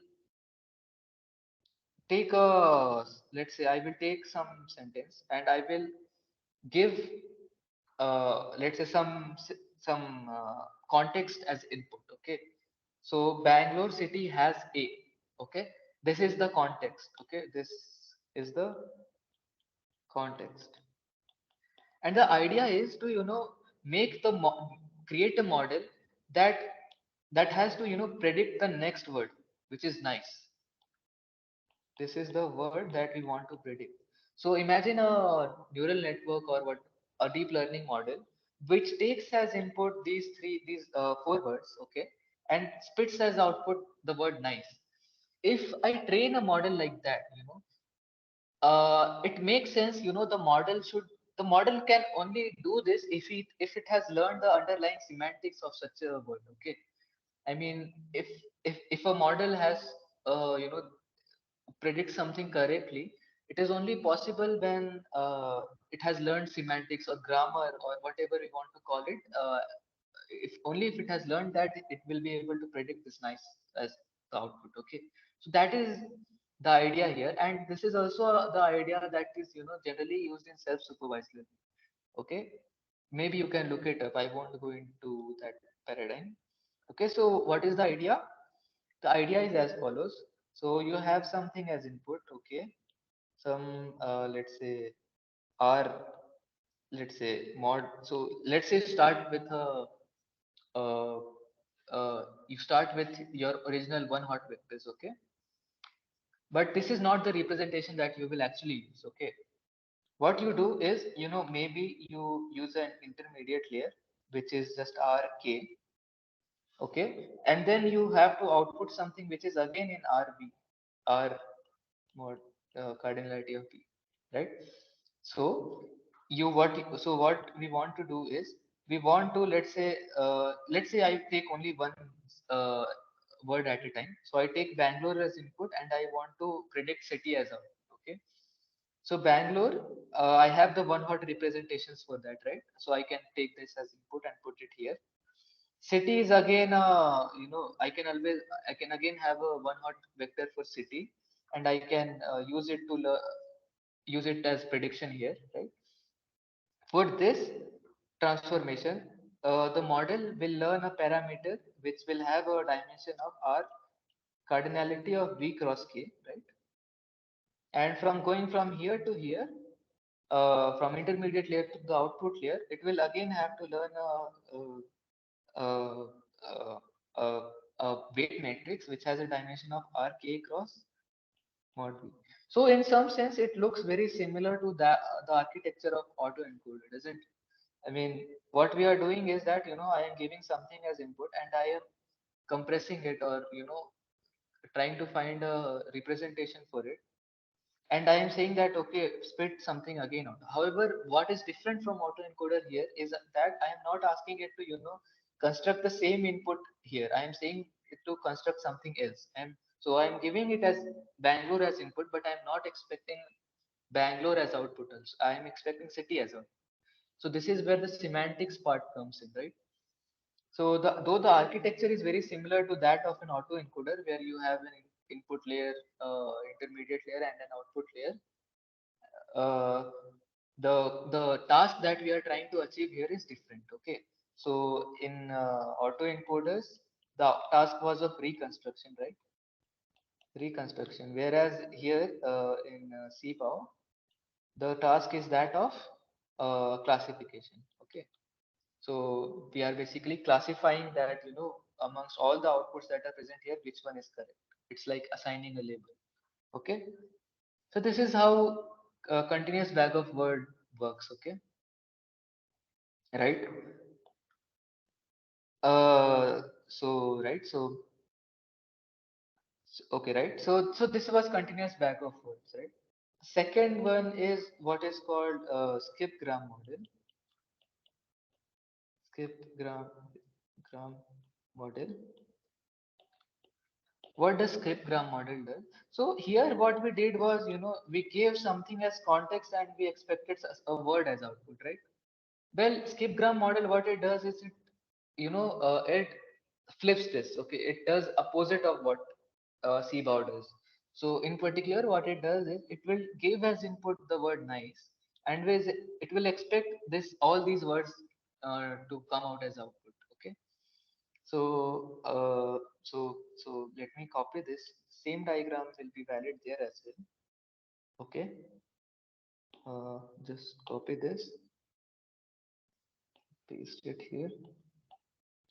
Speaker 1: take a, let's say I will take some sentence and I will give, let's say some context as input. Okay, so Bangalore city has a, okay, this is the context. Okay, this is the context, and the idea is to, make the create a model that that has to predict the next word, which is nice. This is the word that we want to predict. So imagine a neural network or what, a deep learning model, which takes as input these four words, okay, and spits as output the word nice. If I train a model like that, it makes sense. The model can only do this if it has learned the underlying semantics of such a word. Okay, I mean, if a model has predict something correctly, it is only possible when it has learned semantics or grammar or whatever we want to call it. If only if it has learned that, it will be able to predict this nice as the output. Okay, so that is the idea here, and this is also the idea that is generally used in self-supervised learning. Okay, maybe you can look it up. I won't go into that paradigm. Okay, so what is the idea? The idea is as follows. So you have something as input, okay? Some let's say R, let's say mod. So let's say start with a uh, you start with your original one hot vectors, okay? But this is not the representation that you will actually use, okay? What you do is, maybe you use an intermediate layer, which is just RK, okay? And then you have to output something which is again in RB, R mod cardinality of B, right? So what we want to do is, we want to, let's say I take only one uh, word at a time. So I take Bangalore as input and I want to predict city as output. Okay. So Bangalore, I have the one hot representations for that, right? So I can take this as input and put it here. City is again, I can again have a one hot vector for city, and I can use it as prediction here, right? For this transformation, the model will learn a parameter which will have a dimension of R, cardinality of V cross K, right? And from going from here to here, from intermediate layer to the output layer, it will again have to learn uh, uh, uh, a weight matrix which has a dimension of RK cross mod V. So in some sense, it looks very similar to the architecture of autoencoder, doesn't it? I mean, what we are doing is that I am giving something as input and I am compressing it, or trying to find a representation for it, and I am saying that okay, spit something again out. However, what is different from autoencoder here is that I am not asking it to construct the same input here. I am saying it to construct something else, and so I am giving it as Bangalore as input, but I am not expecting Bangalore as output also. I am expecting city as output. So this is where the semantics part comes in, right? So though the architecture is very similar to that of an autoencoder, where you have an input layer, intermediate layer, and an output layer, uh, the task that we are trying to achieve here is different. Okay, so in autoencoders, the task was of reconstruction, right? Reconstruction. Whereas here in CPOW, the task is that of classification. Okay, so we are basically classifying that amongst all the outputs that are present here, which one is correct. It's like assigning a label. Okay, so this is how continuous bag of word works. Okay, right? Right. Okay, right. So this was continuous bag of words, right? Second one is what is called skip gram model. Skip gram model. What does skip gram model do? So here what we did was, we gave something as context and we expected a word as output, right? Well, skip gram model, what it does is it flips this. Okay, it does opposite of what CBOW does. So in particular, what it does is it will give as input the word nice, and it will expect this all these words to come out as output. Okay, so let me copy this. Same diagram will be valid there as well. Okay, just copy this, paste it here,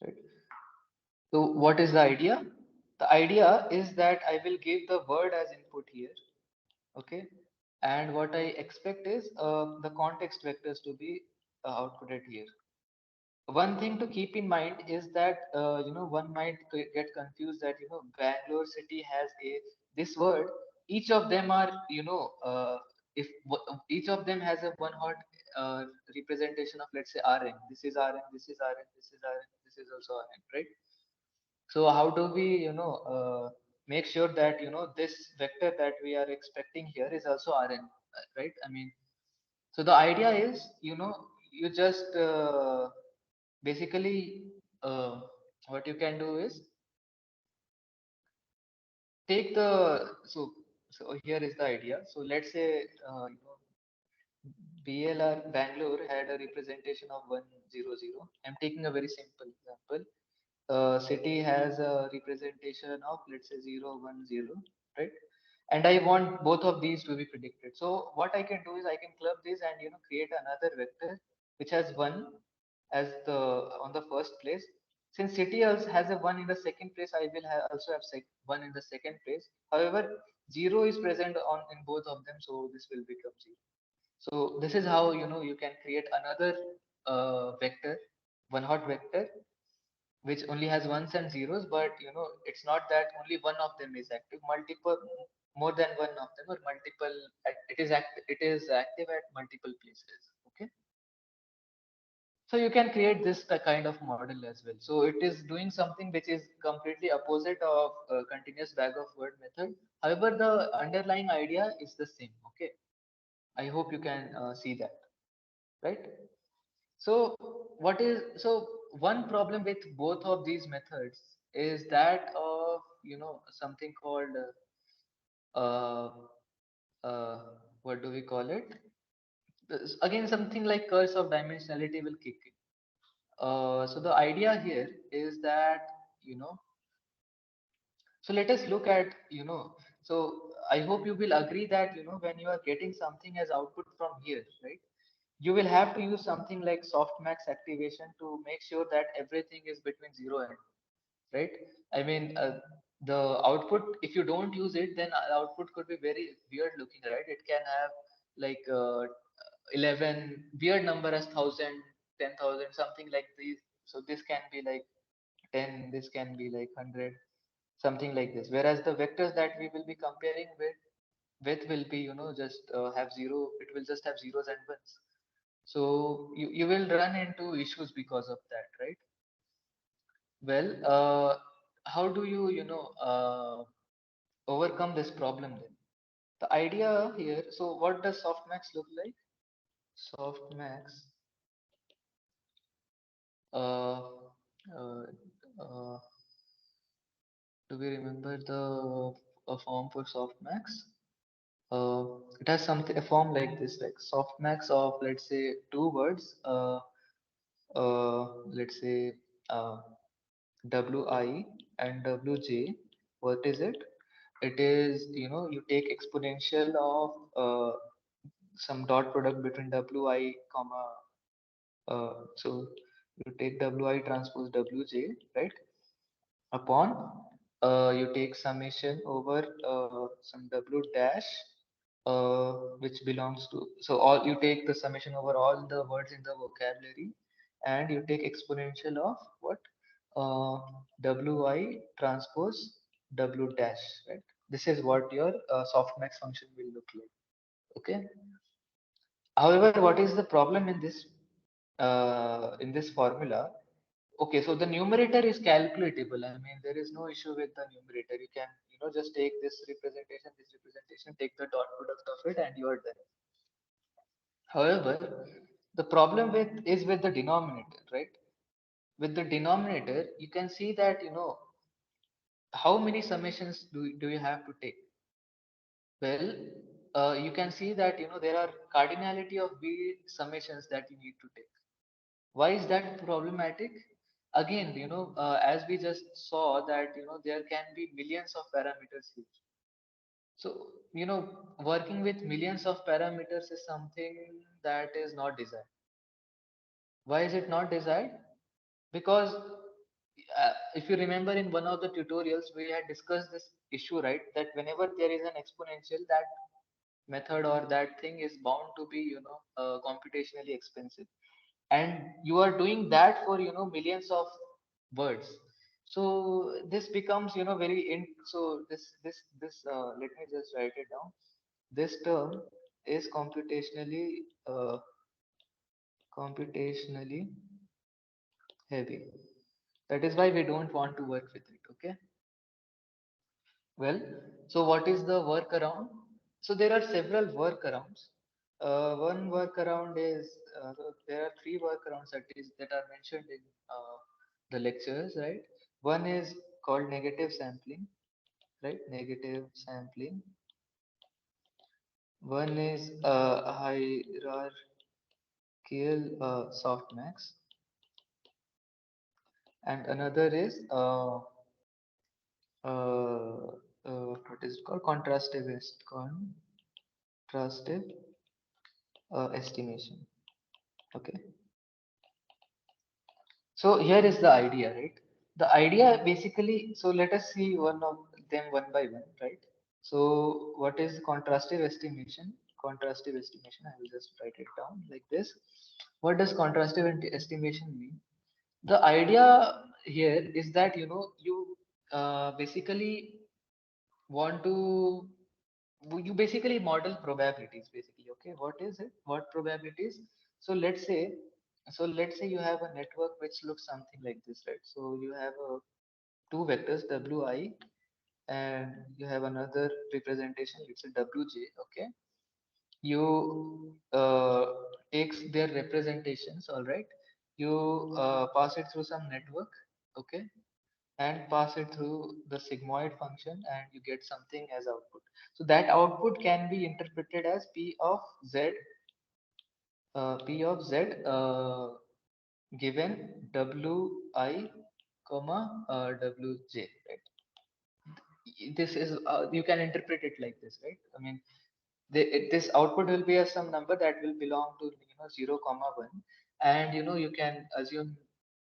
Speaker 1: right? So what is the idea? The idea is that I will give the word as input here, okay? And what I expect is the context vectors to be outputted here. One thing to keep in mind is that one might get confused that Bangalore city has a this word. Each of them are if each of them has a one hot representation of, let's say, Rn. This is Rn. This is Rn. This is Rn. This is also Rn, right? So how do we make sure that this vector that we are expecting here is also Rn, right? I mean, so the idea is, you just basically, what you can do is take the so here is the idea. So let's say BLR Bangalore had a representation of 100. I'm taking a very simple example. City has a representation of, let's say, 010, right? And I want both of these to be predicted. So what I can do is I can club this and create another vector which has one as the on the first place. Since city also has a one in the second place, I will also have one in the second place. However, zero is present on in both of them, so this will become zero. So this is how you can create another vector, one hot vector, which only has ones and zeros, but it's not that only one of them is active. Multiple, more than one of them, or multiple. It is active at multiple places. Okay. So you can create this kind of model as well. So it is doing something which is completely opposite of continuous bag of word method. However, the underlying idea is the same. Okay. I hope you can see that, right? So one problem with both of these methods is that of something called uh, uh, what do we call it? Again, something like curse of dimensionality will kick in. So the idea here is that you know so let us look at so I hope you will agree that when you are getting something as output from here, right, you will have to use something like softmax activation to make sure that everything is between 0 and, right? I mean, the output, if you don't use it, then output could be very weird looking, right? It can have like 11 weird number as 1000, 10,000, something like these. So this can be like 10, this can be like 100, something like this. Whereas the vectors that we will be comparing with will be just have zero. It will just have zeros and ones. So you will run into issues because of that, right? Well, how do you overcome this problem then? The idea here. So what does softmax look like? Softmax. Uh, uh, uh, do we remember the form for softmax? It has something a form like this, like softmax of, let's say, two words. Let's say uh, Wi and Wj. What is it? It is, you take exponential of some dot product between Wi comma. So you take Wi transpose Wj, right? Upon you take summation over some W dash, which belongs to, so all you take the summation over all the words in the vocabulary, and you take exponential of what, uh, Wi transpose W dash, right? This is what your softmax function will look like. Okay. However, what is the problem in this formula? Okay, so the numerator is calculatable. I mean, there is no issue with the numerator. You can, just take this representation, take the dot product of it, and you are done. However, the problem is with the denominator, right? With the denominator, you can see that, how many summations do you have to take? Well, you can see that, there are cardinality of B summations that you need to take. Why is that problematic? Again, as we just saw that, there can be millions of parameters here. So, working with millions of parameters is something that is not desired. Why is it not desired? Because if you remember in one of the tutorials we had discussed this issue, right? That whenever there is an exponential, that method or that thing is bound to be, computationally expensive, and you are doing that for, millions of words. So this becomes, very so this let me just write it down. This term is computationally heavy. That is why we don't want to work with it. Okay. Well, so what is the workaround? So there are several workarounds. One workaround is, so there are three workarounds that are mentioned in the lectures, right? One is called negative sampling, right? Negative sampling. One is hierarchical softmax, and another is what is it called? Contrastive estimation. Okay. So here is the idea, right? The idea basically, so let us see one of them one by one, right? So what is contrastive estimation? Contrastive estimation, I will just write it down like this. What does estimation mean? The idea here is that, you basically want to you basically model probabilities basically. Okay, what is it? What probabilities? So let's say you have a network which looks something like this, right? So you have two vectors wi, and you have another representation, it's a wj. Okay, you takes their representations, all right. You pass it through some network. Okay, and pass it through the sigmoid function, and you get something as output. So that output can be interpreted as p of z, given wi comma wj, right? This is, you can interpret it like this, right? I mean, this output will be a some number that will belong to, 0 comma 1, and you can assume,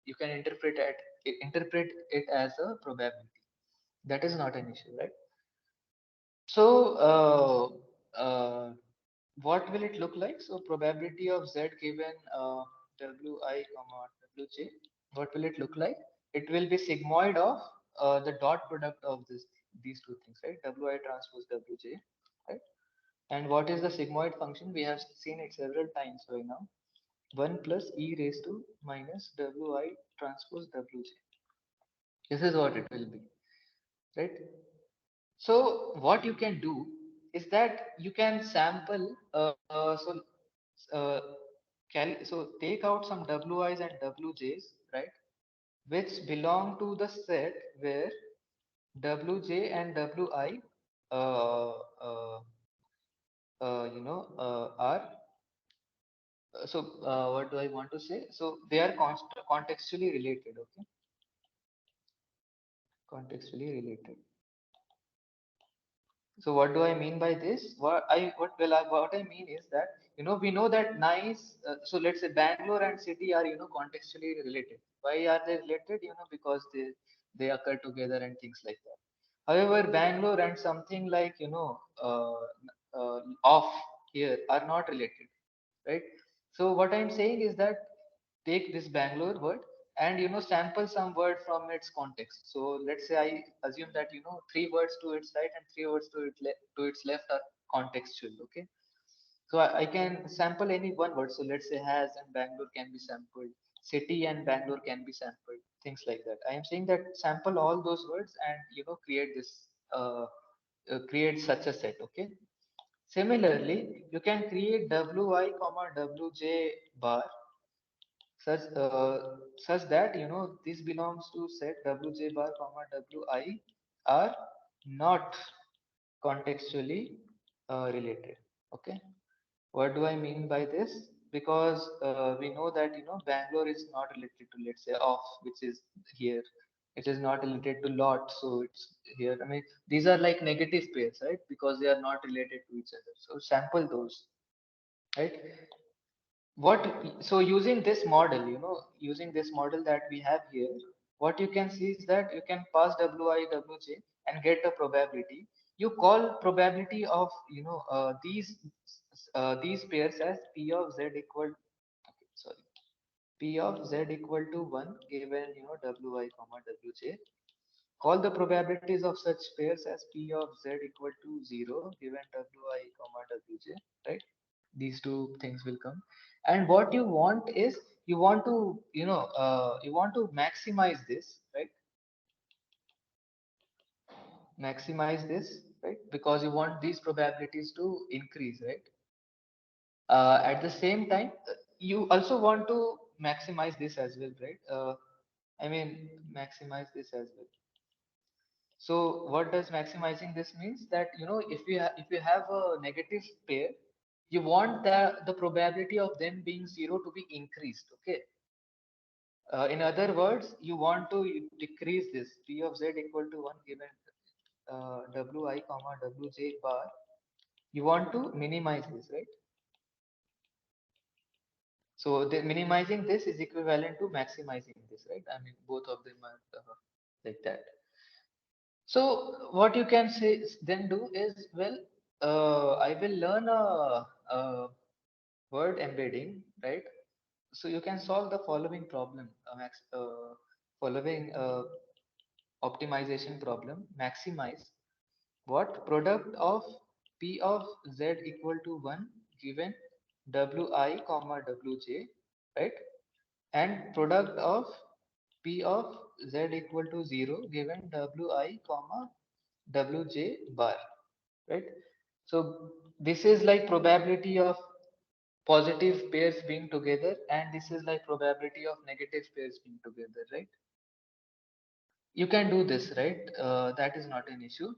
Speaker 1: you can interpret it as a probability. That is not an issue, right? So what will it look like? So probability of z given wi comma wj, what will it look like? It will be sigmoid of the dot product of these two things, right? Wi transpose wj, right? And what is the sigmoid function? We have seen it several times by now. 1 plus e raised to minus wi transpose wj. This is what it will be, right? So what you can do is that you can sample, uh, so take out some wi's and wj's, right, which belong to the set where wj and wi, uh, uh, are, what do I want to say? So they are contextually related. Okay, contextually related. So what do I mean by this? What I mean is that, we know that nice. So let's say Bangalore and city are, contextually related. Why are they related? Because they occur together and things like that. However, Bangalore and something like, off here are not related, right? So what I'm saying is that take this Bangalore word and, sample some word from its context. So let's say I assume that, three words to its right and three words to its left are contextual. Okay, so I can sample any one word. So let's say has and Bangalore can be sampled, city and Bangalore can be sampled, things like that. I am saying that sample all those words and, create this, create such a set. Okay. Similarly, you can create wi comma wj bar such that, this belongs to set wj bar comma wi are not contextually related. Okay, what do I mean by this? Because we know that, Bangalore is not related to, let's say, off, which is here. It is not related to lot, so it's here. I mean, these are like negative pairs, right? Because they are not related to each other. So sample those, right? What, so using this model, using this model that we have here, what you can see is that you can pass wi wj and get a probability. You call probability of these pairs as p of z equal, okay, sorry, p of z equal to 1 given wi comma wj. Call the probabilities of such pairs as p of z equal to 0 given wi comma wj, right? These two things will come. And what you want is, you want to you want to maximize this, right? Maximize this, right? Because you want these probabilities to increase, right? At the same time, you also want to maximize this as well, right? I mean, maximize this as well. So what does maximizing this means? That if you have a negative pair, you want the probability of them being zero to be increased. Okay. In other words, you want to decrease this p of z equal to 1 given wi comma wj bar. You want to minimize this, right? So the minimizing this is equivalent to maximizing this, right? I mean, both of them are like that. So what you can say then do is, well, I will learn a word embedding, right? So you can solve the following problem, following optimization problem. Maximize what product of p of z equal to 1 given wi comma wj, right? And product of p of z equal to 0 given wi comma wj bar, right? So this is like probability of positive pairs being together, and this is like probability of negative pairs being together, right? You can do this, right? That is not an issue.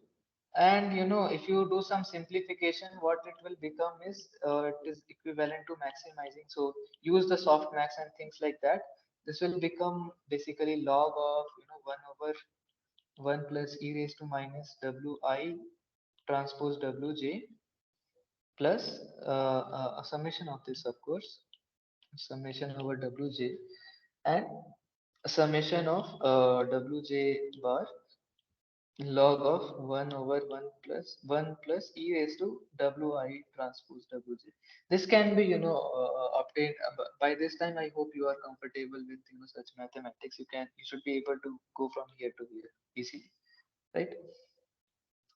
Speaker 1: And if you do some simplification, what it will become is, it is equivalent to maximizing. So use the softmax and things like that. This will become basically log of 1 over 1 plus e raised to minus wi transpose wj plus a summation of this, of course, summation over wj, and a summation of wj bar log of 1 over 1 plus e raised to wi transpose wj. This can be obtained by this time. I hope you are comfortable with such mathematics. You should be able to go from here to here easily, right?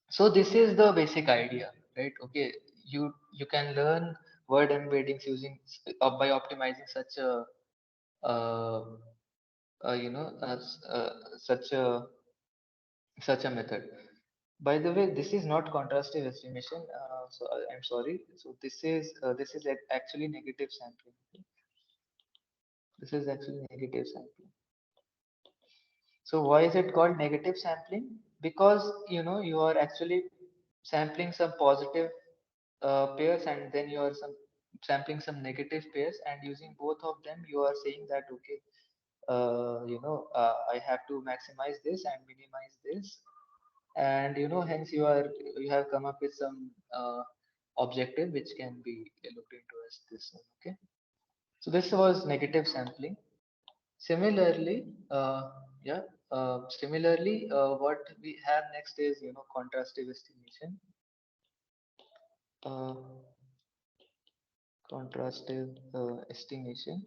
Speaker 1: So this is the basic idea, right? Okay, you can learn word embeddings using by optimizing uh, such a method. By the way, this is not contrastive estimation. So I'm sorry. So this is actually negative sampling. Okay? This is actually negative sampling. So why is it called negative sampling? Because you are actually sampling some positive pairs, and then you are sampling some negative pairs, and using both of them you are saying that, okay, I have to maximize this and minimize this, and hence you have come up with some objective which can be looked into as this one. Okay, so this was negative sampling. Similarly, yeah, what we have next is contrastive estimation. Uh, Contrastive estimation.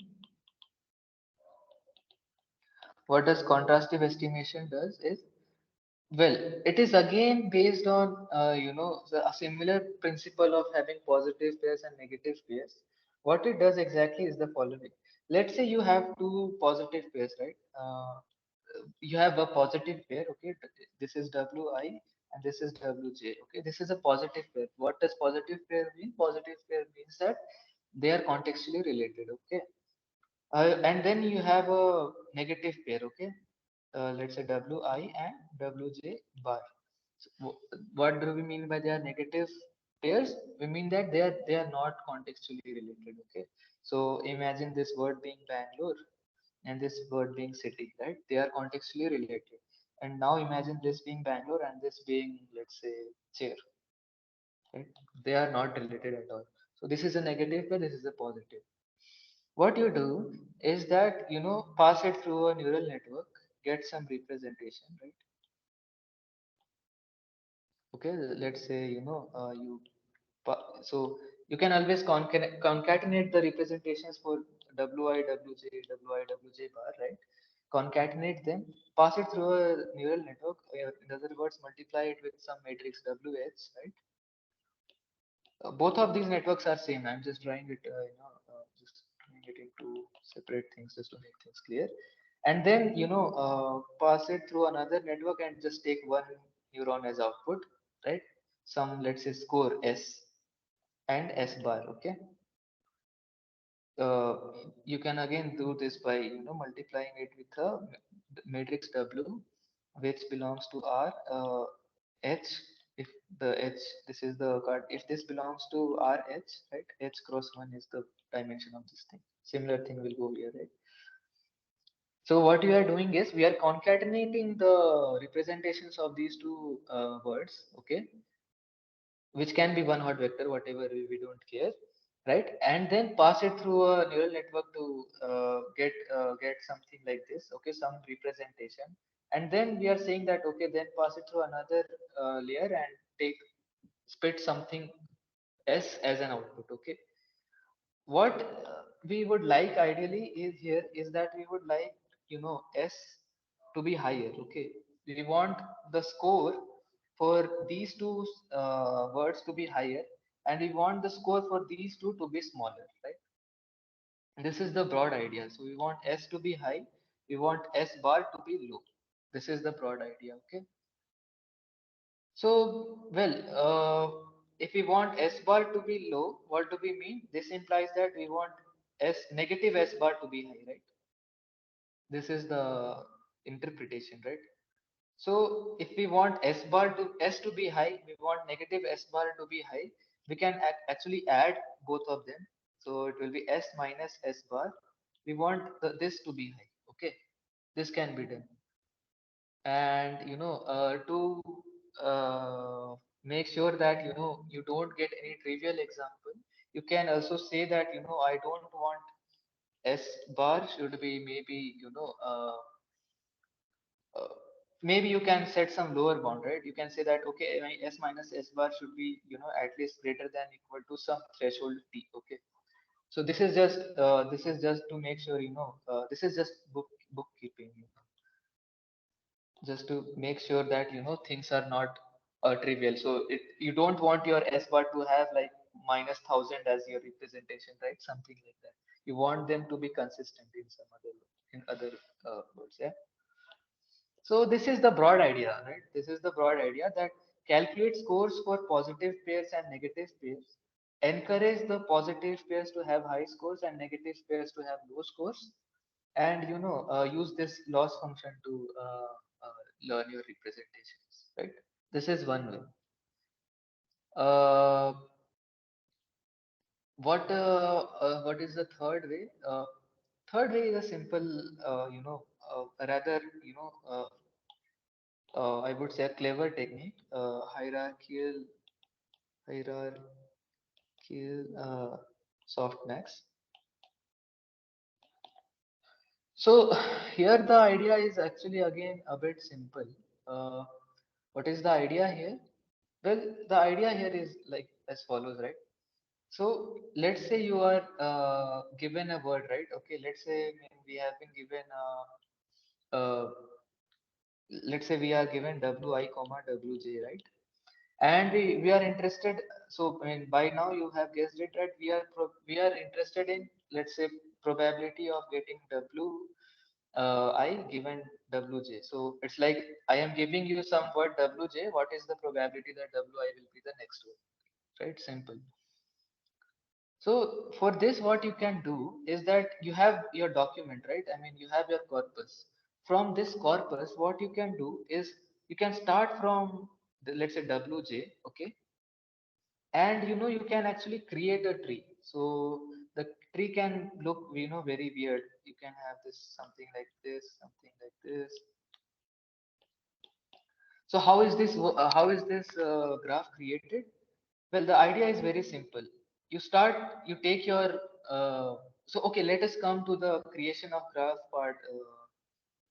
Speaker 1: What does contrastive estimation does is, well, it is again based on a similar principle of having positive pairs and negative pairs. What it does exactly is the following. Let's say you have two positive pairs, right? You have a positive pair, okay? This is wi and this is wj. Okay, this is a positive pair. What does positive pair mean? Positive pair means that they are contextually related. Okay, and then you have a negative pair. Okay, let's say wi and wj bar. So, what do we mean by they are negative pairs? We mean that they are not contextually related. Okay, so imagine this word being Bangalore and this word being city, right? They are contextually related. And now imagine this being Bangalore and this being, let's say, chair, right? They are not related at all. So this is a negative pair, this is a positive. What you do is that pass it through a neural network, get some representation, right? Okay, let's say so you can always concatenate the representations for wi, wj, wi, wj bar, right? Concatenate them, pass it through a neural network, in other words, multiply it with some matrix wh, right? Both of these networks are same. I'm just trying it, just trying it into separate things just to make things clear. And then, pass it through another network and just take one neuron as output, right? Some, let's say, score S and S bar, okay? uh, you can again do this by multiplying it with a matrix W, which belongs to R, H. If the H, this is the card, if this belongs to R H, right, H cross 1 is the dimension of this thing. Similar thing will go here, right? So what we are doing is we are concatenating the representations of these two words, okay, which can be one hot vector, whatever, we don't care, right? And then pass it through a neural network to get something like this, okay, some representation. And then we are saying that, okay, then pass it through another layer and take spit something s as an output, okay. What we would like ideally is here is that we would like s to be higher, okay. We want the score for these two words to be higher, and we want the score for these two to be smaller, right? This is the broad idea. So we want s to be high, we want s bar to be low. This is the broad idea, okay. So, well, if we want S bar to be low, what do we mean? This implies that we want negative S bar to be high, right? This is the interpretation, right? So, if we want S to be high, we want negative S bar to be high. We can actually add both of them. So it will be S minus S bar. We want this to be high. Okay, this can be done. And to make sure that you don't get any trivial example, you can also say that I don't want s bar should be maybe uh, maybe you can set some lower bound, right? You can say that, okay, my s minus s bar should be at least greater than equal to some threshold t, okay. So this is just to make sure this is just bookkeeping, just to make sure that things are not trivial. So you don't want your s bar to have like minus 1000 as your representation, right? Something like that. You want them to be consistent in some other in other words, yeah. So this is the broad idea, right? This is the broad idea that calculate scores for positive pairs and negative pairs, encourage the positive pairs to have high scores and negative pairs to have low scores, and use this loss function to learn your representations, right? This is one way. uh, what is the third way? Third way is a simple rather I would say a clever technique, hierarchical softmax. So here the idea is actually again a bit simple. Uh, what is the idea here? Well, the idea here is like as follows, right? So let's say you are given a word, right? Okay, let's say we have been given let's say we are given wi comma wj, right? And we are interested. So I mean, by now you have guessed it, right? We are interested in, let's say, probability of getting w I given wj. So it's like I am giving you some word wj. What is the probability that wi will be the next word, right? Simple. So for this, what you can do is that you have your document, right? I mean, you have your corpus. From this corpus, what you can do is you can start from let's say wj, okay, and you can actually create a tree. So the tree can look very weird. You can have this something like this, something like this. So how is this graph created? Well, the idea is very simple. You take your, so okay, let us come to the creation of graph part.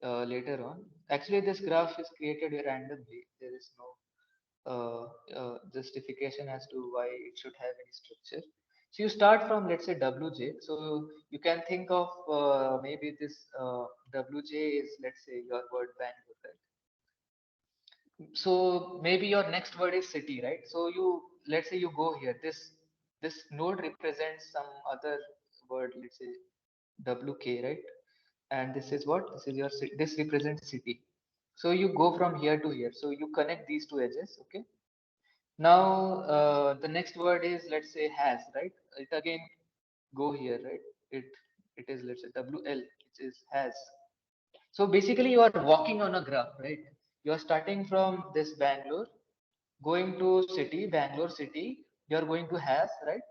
Speaker 1: later on. Actually, this graph is created randomly. There is no justification as to why it should have any structure. So you start from, let's say, WJ. So you can think of maybe this WJ is, let's say, your word Bangalore, right? So maybe your next word is city, right? So you, let's say you go here. This node represents some other word, let's say WK, right? And this is what? This is your this represents city. So you go from here to here. So you connect these two edges, okay? Now the next word is, let's say, has, right? It again go here, right? It it is, let's say, WL, which is has. So basically you are walking on a graph, right? You are starting from this Bangalore, going to city, Bangalore city. You are going to has, right?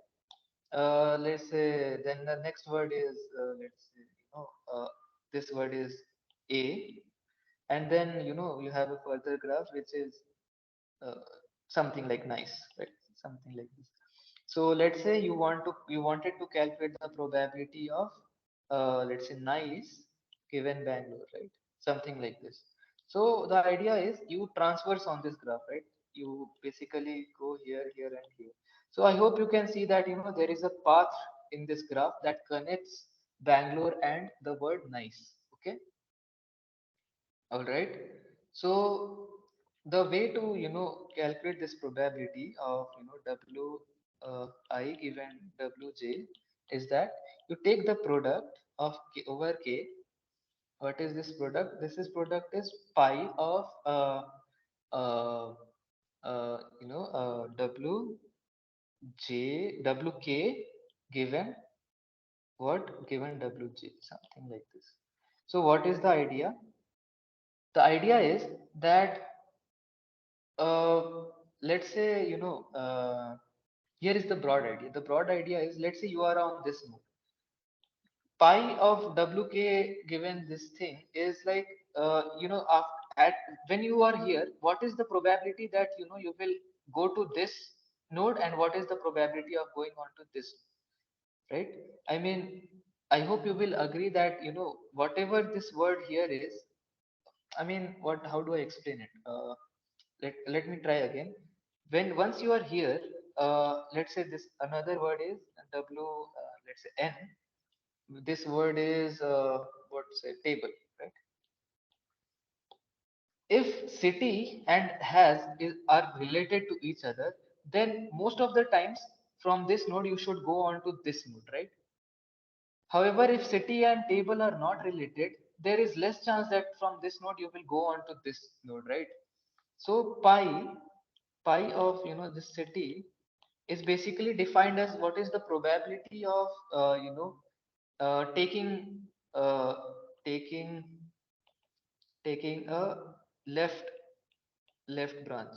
Speaker 1: Let's say then the next word is let's say, this word is A, and then you have a further graph which is uh, something like nice, right? Something like this. So let's say you wanted to calculate the probability of let's say nice given Bangalore, right? Something like this. So the idea is you transverse on this graph, right? You basically go here, here, and here. So I hope you can see that there is a path in this graph that connects Bangalore and the word nice. Okay. All right. So the way to calculate this probability of W I given WJ is that you take the product of K over K. What is this product? This product is pi of uh, WK given what, given WJ, something like this. So what is the idea? The idea is that uh, let's say here is the broad idea. The broad idea is, let's say you are on this node. Pi of WK given this thing is like at when you are here, what is the probability that you will go to this node, and what is the probability of going on to this node, right? I mean, I hope you will agree that whatever this word here is, I mean, what? How do I explain it? Let me try again. When once you are here, let's say this another word is W. Let's say N. This word is what say table, right? If city and are related to each other, then most of the times from this node you should go on to this node, right? However, if city and table are not related, there is less chance that from this node you will go on to this node, right? So pi of this city is basically defined as what is the probability of taking uh, taking taking a left left branch.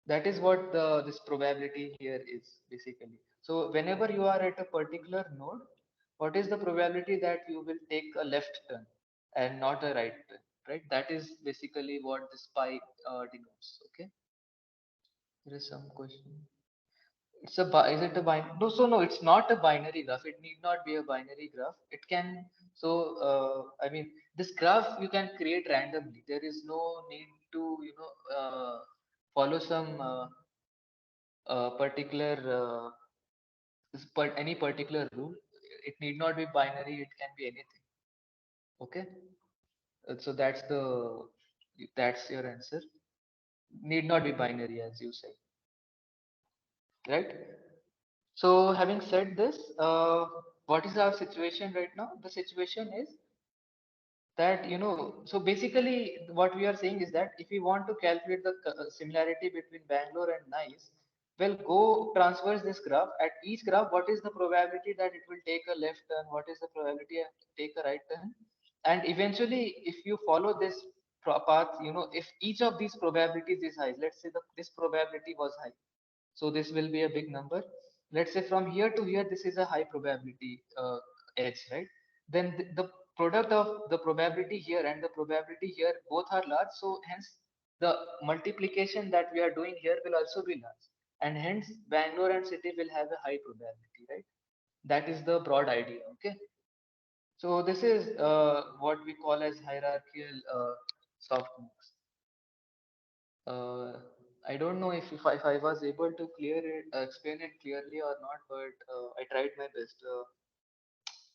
Speaker 1: That is what this probability here is basically. So whenever you are at a particular node, what is the probability that you will take a left turn and not a right turn, right? That is basically what this pi denotes. Okay, there is some question. Is it a binary? No, so no, it's not a binary graph. It need not be a binary graph. It can, so, I mean, this graph you can create randomly. There is no need to, follow some particular, any particular rule. It need not be binary. It can be anything. Okay. So that's your answer. Need not be binary, as you say, right? So, having said this, what is our situation right now? The situation is that, so basically, what we are saying is that if we want to calculate the similarity between Bangalore and Nice, well, go transverse this graph. At each graph, what is the probability that it will take a left turn? What is the probability of take a right turn? And eventually, if you follow this path, if each of these probabilities is high, let's say this probability was high, so this will be a big number. Let's say from here to here, this is a high probability edge, right? Then the product of the probability here and the probability here both are large. So hence the multiplication that we are doing here will also be large. And hence Bangalore and city will have a high probability, right? That is the broad idea. Okay. So this is what we call as hierarchical softness. Uh, I don't know if I was able to clear it, explain it clearly or not, but I tried my best.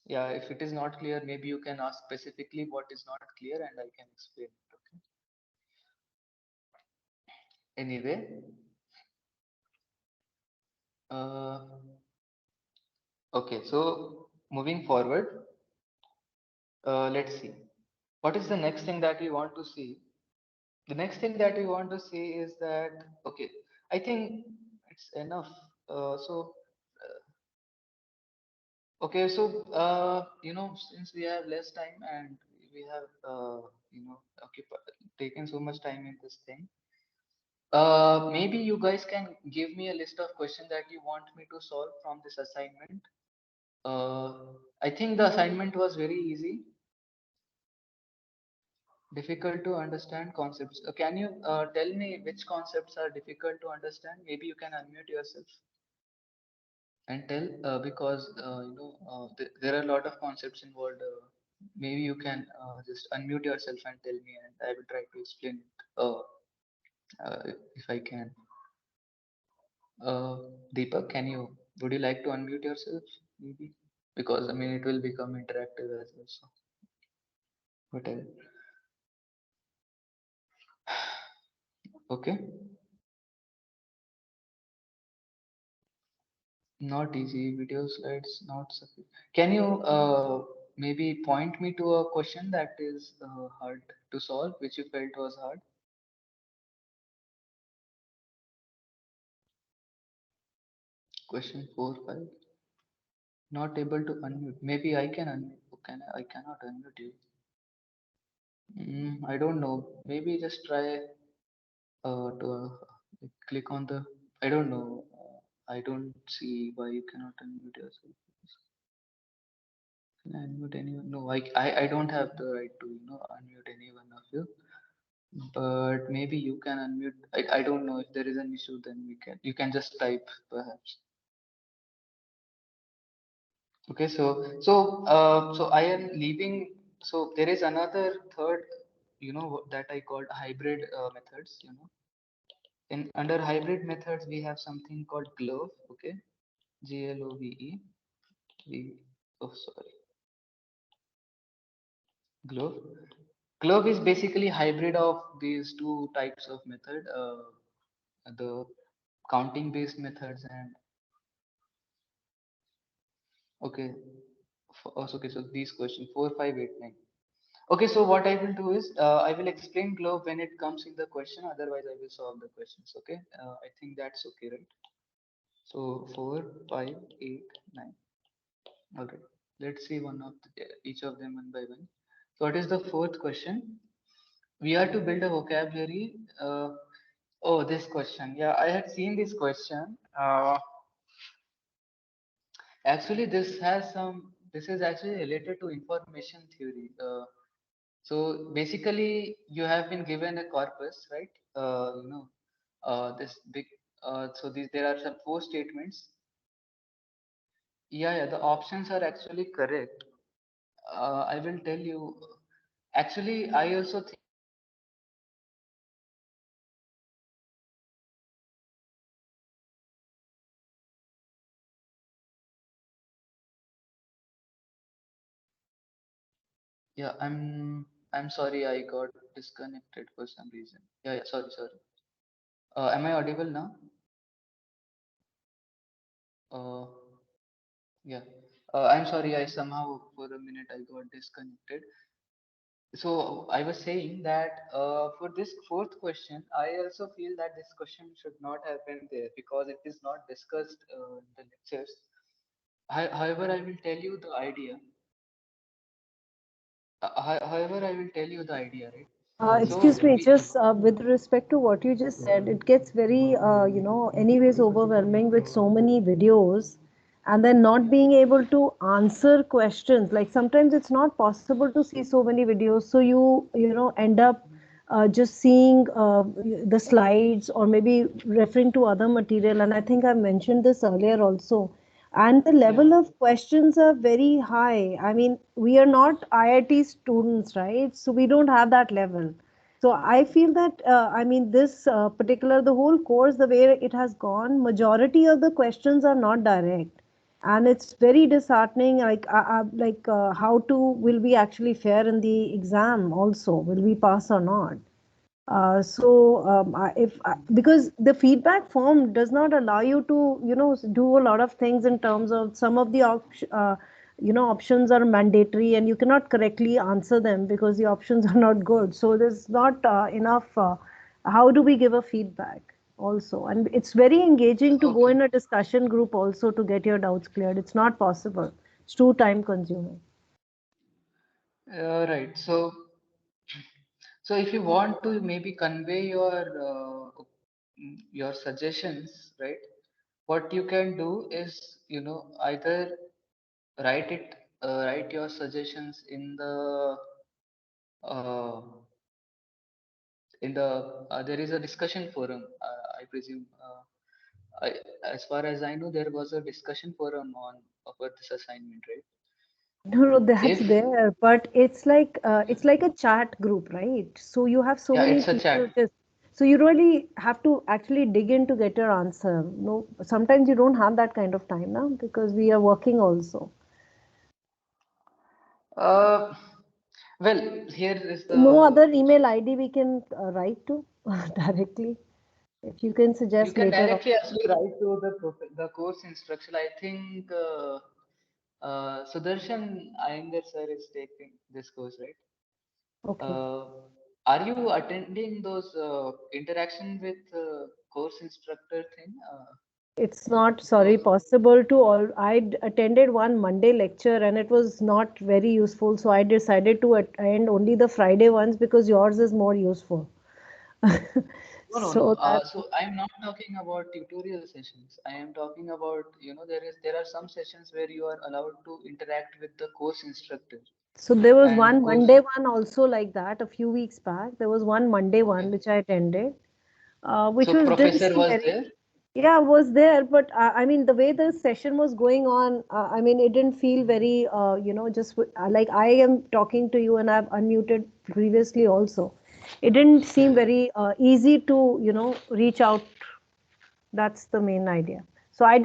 Speaker 1: Yeah, if it is not clear, maybe you can ask specifically what is not clear and I can explain it. Okay. Anyway, uh, okay, so moving forward, let's see. What is the next thing that we want to see? The next thing that we want to see is that, okay, I think it's enough. So, okay, so, since we have less time and we have, taken so much time in this thing, maybe you guys can give me a list of questions that you want me to solve from this assignment. Uh, I think the assignment was very easy, difficult to understand concepts. Can you tell me which concepts are difficult to understand? Maybe you can unmute yourself and tell, because there are a lot of concepts involved. Maybe you can just unmute yourself and tell me, and I will try to explain it if I can. Uh, Deepak, would you like to unmute yourself? Maybe because I mean it will become interactive as well. So whatever. Okay, not easy. Video slides not sufficient. Can you maybe point me to a question that is hard to solve, which you felt was hard? Question 4, 5. Not able to unmute. Maybe I can unmute. I cannot unmute you. I don't know. Maybe just try to click on the. I don't know. I don't see why you cannot unmute yourself. Can I unmute anyone? No, I don't have the right to unmute any one of you. But maybe you can unmute. I don't know if there is an issue. Then you can just type perhaps. Okay, so I am leaving. So there is another third, that I called hybrid methods. In under hybrid methods we have something called glove. Okay, GLOVE. We oh sorry, glove. Glove is basically hybrid of these two types of method. The counting based methods and okay. Okay, so these questions 4, 5, 8, 9. Okay, so what I will do is I will explain globe when it comes in the question. Otherwise, I will solve the questions. Okay, I think that's okay, right? So 4, 5, 8, 9. All right. Let's see each of them one by one. So what is the fourth question? We are to build a vocabulary. Oh, this question. Yeah, I had seen this question. Actually, This is actually related to information theory. So basically, you have been given a corpus, right? This big. There are some four statements. Yeah, yeah. The options are actually correct. I will tell you. Actually, I also think. Yeah, I'm sorry. I got disconnected for some reason. Yeah, yeah. Sorry, sorry. Am I audible now? Uh, yeah. I'm sorry. I somehow for a minute I got disconnected. So I was saying that for this fourth question, I also feel that this question should not have been there because it is not discussed in the lectures. However, I will tell you the idea. However, I will tell you the idea, right?
Speaker 2: Excuse
Speaker 1: So
Speaker 2: me,
Speaker 1: we,
Speaker 2: just with respect to what you just said, it gets very, anyways, overwhelming with so many videos and then not being able to answer questions. Like sometimes it's not possible to see so many videos, so end up just seeing the slides or maybe referring to other material. And I think I mentioned this earlier also. And the
Speaker 1: Yeah.
Speaker 2: level of questions are very high. I mean, we are not IIT students, right? So we don't have that level. So I feel that, I mean, this particular, the whole course, the way it has gone, majority of the questions are not direct. And it's very disheartening, how to, will we actually fare in the exam also? Will we pass or not? Because the feedback form does not allow you to, do a lot of things in terms of some of the options are mandatory and you cannot correctly answer them because the options are not good. So there's not enough. How do we give a feedback also? And it's very engaging to go
Speaker 1: Okay.
Speaker 2: in a discussion group also to get your doubts cleared. It's not possible. It's too time consuming.
Speaker 1: Right. So if you want to maybe convey your suggestions, right? What you can do is, either write it, write your suggestions uh, in the there is a discussion forum. I presume. I, as far as I know, there was a discussion forum on about this assignment, right?
Speaker 2: No, no, that's
Speaker 1: If
Speaker 2: there, but it's like a chat group, right? So you have so
Speaker 1: Yeah,
Speaker 2: many
Speaker 1: it's a
Speaker 2: people
Speaker 1: chat.
Speaker 2: just so you really have to actually dig in to get your answer. No, sometimes you don't have that kind of time now because we are working also.
Speaker 1: Uh, well, here is
Speaker 2: No
Speaker 1: the
Speaker 2: other email ID we can write to directly. If you can
Speaker 1: You
Speaker 2: suggest
Speaker 1: can
Speaker 2: later on.
Speaker 1: directly actually write to the course instruction. I think Sudarshan Iyengar sir is taking this course, right?
Speaker 2: Okay.
Speaker 1: Uh, are you attending those interaction with course instructor thing?
Speaker 2: It's not, sorry,
Speaker 1: Those
Speaker 2: possible to all. Attended one Monday lecture and it was not very useful. So I decided to attend only the Friday ones because yours is more useful.
Speaker 1: no.
Speaker 2: So that,
Speaker 1: So I'm not talking about tutorial sessions. I am talking about, there are some sessions where you are allowed to interact with the course instructor
Speaker 2: so there was
Speaker 1: and
Speaker 2: one
Speaker 1: course.
Speaker 2: Monday one also like that a few weeks back. There was one Monday one
Speaker 1: Okay.
Speaker 2: which I attended, which
Speaker 1: So
Speaker 2: was didn't
Speaker 1: professor
Speaker 2: seem
Speaker 1: was
Speaker 2: very.
Speaker 1: there.
Speaker 2: Yeah, was there, but I mean, the way the session was going on, I mean, it didn't feel very, like I am talking to you and I've unmuted previously also. It didn't seem
Speaker 1: Mhm.
Speaker 2: very easy to, reach out. That's the main idea. So I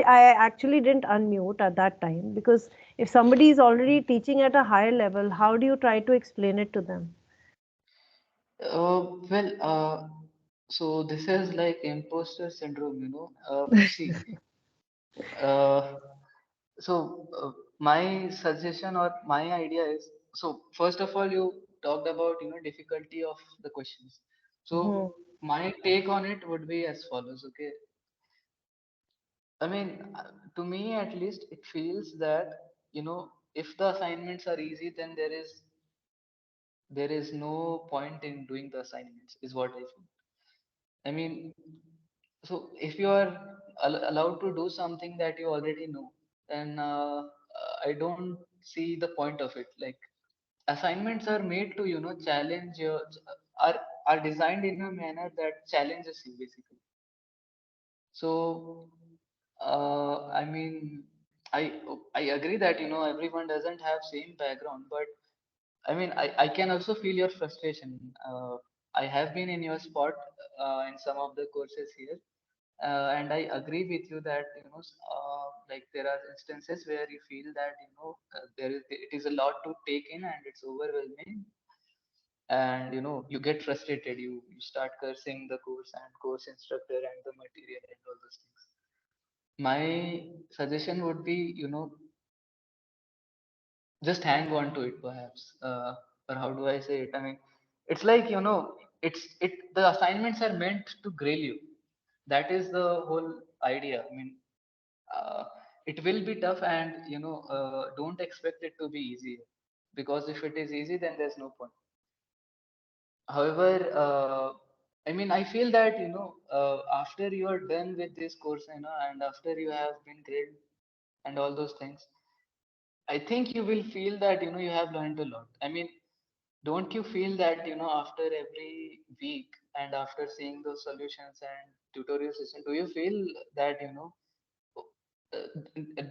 Speaker 2: actually didn't unmute at that time because if somebody is already teaching at a higher level, how do you try to explain it to them?
Speaker 1: Well, so this is like imposter syndrome, See, uh, my suggestion or my idea is, so first of all, you talked about, difficulty of the questions.
Speaker 2: Mhm.
Speaker 1: So my take on it would be as follows, okay? I mean, to me at least, it feels that, if the assignments are easy, then there is no point in doing the assignments, is what I feel. I mean, so if you are allowed to do something that you already know, then I don't see the point of it. Like assignments are made to, challenge are are designed in a manner that challenges you basically. So I mean, I agree that everyone doesn't have same background, but I mean, I can also feel your frustration. I have been in your spot in some of the courses here, and I agree with you that like there are instances where you feel that it is a lot to take in and it's overwhelming, and you get frustrated. You start cursing the course and course instructor and the material and all those things. My suggestion would be, just hang on to it perhaps, or how do I say it? I mean, it's like, the assignments are meant to grill you. That is the whole idea. I mean, uh, it will be tough, and don't expect it to be easy, because if it is easy, then there's no point. However, I mean, I feel that after you are done with this course, and after you have been grilled and all those things, I think you will feel that you have learned a lot. I mean, don't you feel that after every week and after seeing those solutions and tutorial session, do you feel that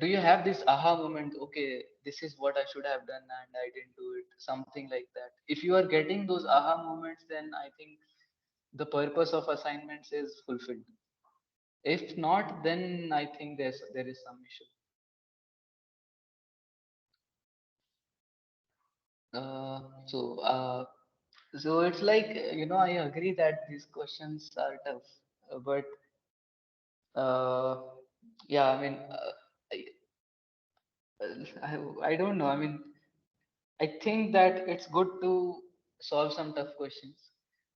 Speaker 1: do you have this aha moment? Okay, this is what I should have done and I didn't do it, something like that. If you are getting those aha moments, then I think the purpose of assignments is fulfilled. If not, then I think there is some issue. uh, so uh, so it's like, I agree that these questions are tough, but uh, yeah, I mean, I don't know. I mean, I think that it's good to solve some tough questions.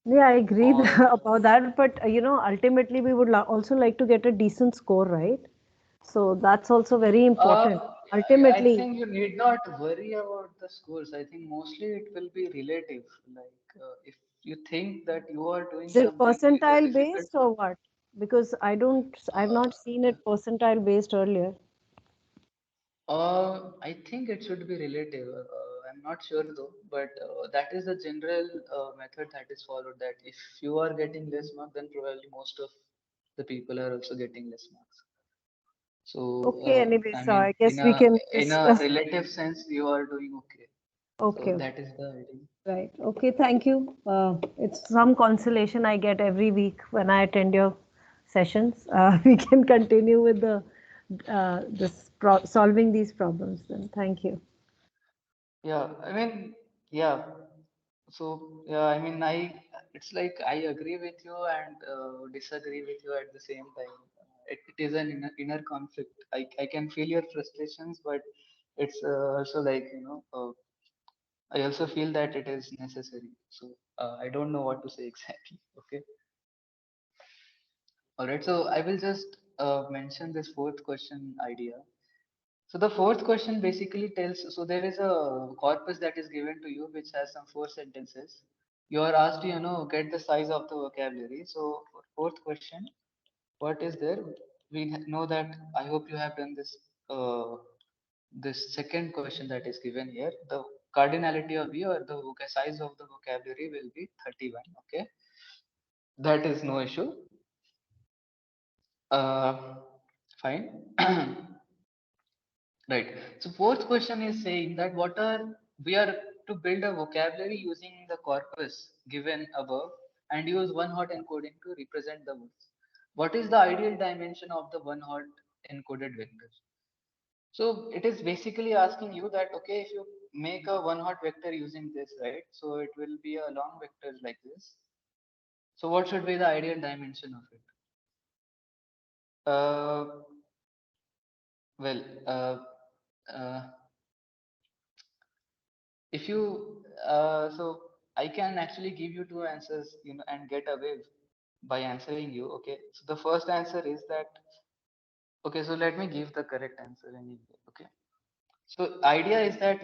Speaker 2: Yeah, I agree
Speaker 1: Or
Speaker 2: about that. But ultimately, we would also like to get a decent score, right? So that's also very important.
Speaker 1: uh, I
Speaker 2: Ultimately,
Speaker 1: think you need not worry about the scores. I think mostly it will be relative. Like, if you think that you are doing
Speaker 2: is it
Speaker 1: something
Speaker 2: percentile
Speaker 1: difficult,
Speaker 2: based or what? Because I've not seen it percentile based earlier.
Speaker 1: I think it should be relative. I'm not sure though, but that is the general method that is followed. That if you are getting less marks, then probably most of the people are also getting less marks. So,
Speaker 2: Okay, anyway,
Speaker 1: I
Speaker 2: so
Speaker 1: mean,
Speaker 2: I guess we can
Speaker 1: in a
Speaker 2: discuss.
Speaker 1: relative sense, you are doing okay. So
Speaker 2: Okay,
Speaker 1: that is the idea.
Speaker 2: right. Okay, thank you. It's some consolation I get every week when I attend your sessions. We can continue with the solving these problems. Then, thank you.
Speaker 1: Yeah, I mean, yeah. So yeah, I mean, it's like I agree with you and disagree with you at the same time. It is an inner conflict. I can feel your frustrations, but it's also like, I also feel that it is necessary. So I don't know what to say exactly. Okay. All right. So I will just mention this fourth question idea. So the fourth question basically tells, so there is a corpus that is given to you which has some four sentences. You are asked to, get the size of the vocabulary. So for fourth question, what is there? We know that, I hope you have done this second question that is given here. The cardinality of V, or the size of the vocabulary, will be 31. Okay, that is no issue. Uh, Fine. Right. So fourth question is saying that we are to build a vocabulary using the corpus given above and use one hot encoding to represent the words. What is the ideal dimension of the one hot encoded vector? So it is basically asking you that, okay, if you make a one hot vector using this, right? So it will be a long vector like this. So what should be the ideal dimension of it? Uh, well, uh, if you so I can actually give you two answers, and get away by answering you. Okay, so the first answer is that, okay, so let me give the correct answer anyway. Okay, so idea is that,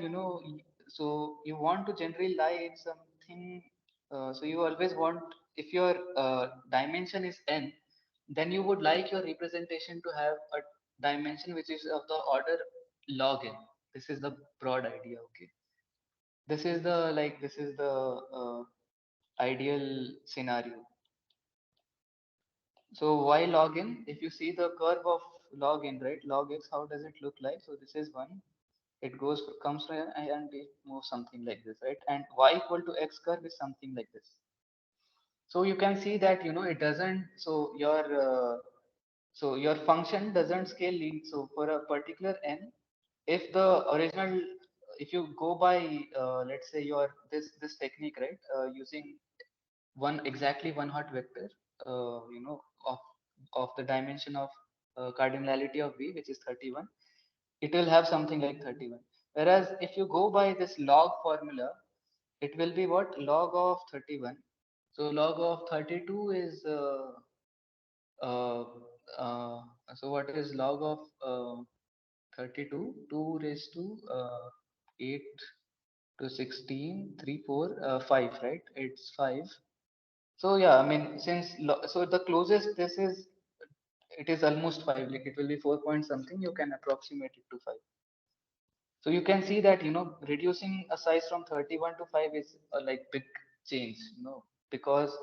Speaker 1: so you want to generally lie in something. So you always want, if your dimension is n, then you would like your representation to have a dimension which is of the order log n. This is the broad idea. Okay, this is the ideal scenario. So why login? If you see the curve of login, right? Log x, how does it look like? So this is one. It comes from here and it moves something like this, right? And y equal to x curve is something like this. So you can see that, it doesn't. So your function doesn't scale lean. So for a particular n, if the original, if you go by, let's say, your this technique, right? Using exactly one hot vector, of the dimension of cardinality of V, which is 31, it will have something like 31. Whereas if you go by this log formula, it will be what? Log of 31. So log of 32 is uh, uh, so what is log of 32? 2 raised to 8 to 16, 3, 4, 5, right? It's 5. So yeah, I mean, so the closest this is, it is almost 5. Like it will be 4 point something. You can approximate it to 5. So you can see that, reducing a size from 31 to 5 is a like big change, because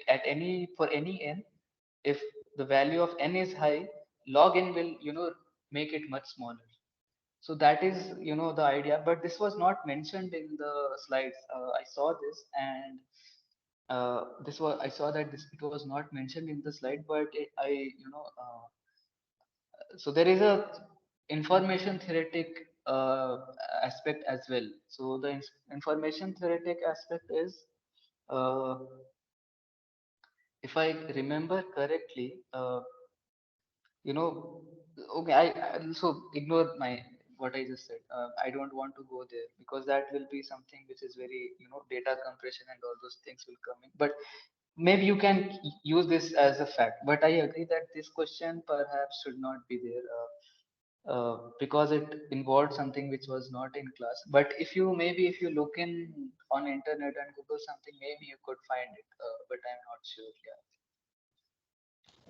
Speaker 1: at any for any n, if the value of n is high, log n will, make it much smaller. So that is, the idea, but this was not mentioned in the slides. I saw this, and this was I saw that this it was not mentioned in the slide, but so there is a information theoretic aspect as well. So the information theoretic aspect is, uh, if I remember correctly, you know okay, so ignore my what I just said. I don't want to go there because that will be something which is very, data compression and all those things will come in, but maybe you can use this as a fact. But I agree that this question perhaps should not be there, because it involved something which was not in class. But if you look in on internet and google something, maybe you could find it, but I'm not sure. Yeah,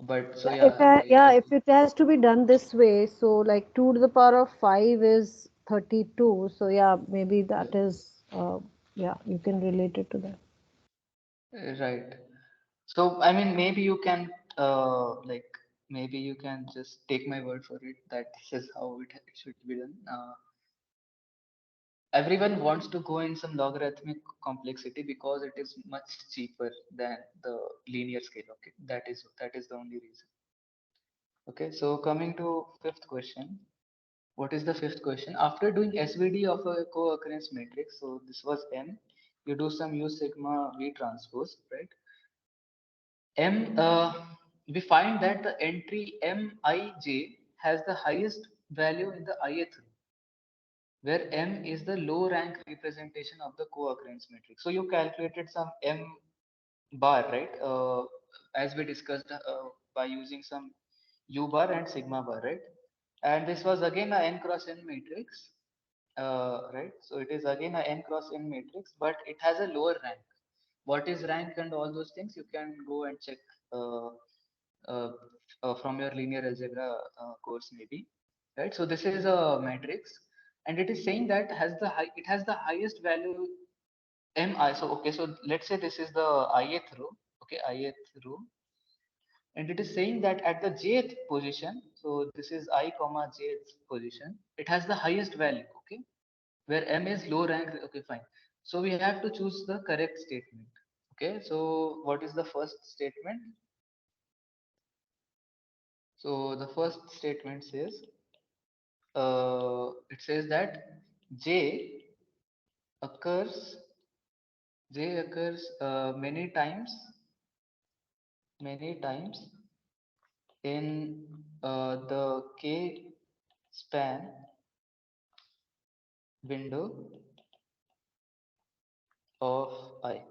Speaker 1: but so
Speaker 2: Yeah,
Speaker 1: yeah,
Speaker 2: if it has to be done this way, so like 2 to the power of 5 is 32. So yeah, maybe that is, yeah, you can relate it to that.
Speaker 1: right. So, I mean, maybe you can, maybe you can just take my word for it that this is how it should be done. Everyone wants to go in some logarithmic complexity because it is much cheaper than the linear scale. Okay, that is the only reason. Okay, so coming to fifth question. What is the fifth question? After doing SVD of a co-occurrence matrix, so this was M, you do some U sigma V transpose, right? We find that the entry Mij has the highest value in the ith row, where M is the low rank representation of the co-occurrence matrix. So you calculated some M bar, right? As we discussed, by using some U bar and sigma bar, right? And this was again a n cross n matrix, right? So it is again a n cross n matrix, but it has a lower rank. What is rank and all those things you can go and check, uh, uh, from your linear algebra course maybe, right? So this is a matrix, and it is saying that it has the highest value mi. So okay, so let's say this is the ith row. Okay, ith row, and it is saying that at the jth position, so this is I comma jth position, it has the highest value. Okay, where m is low rank. Okay, fine. So we have to choose the correct statement. Okay, so what is the first statement? So the first statement says, it says that j occurs many times in the k span window of I.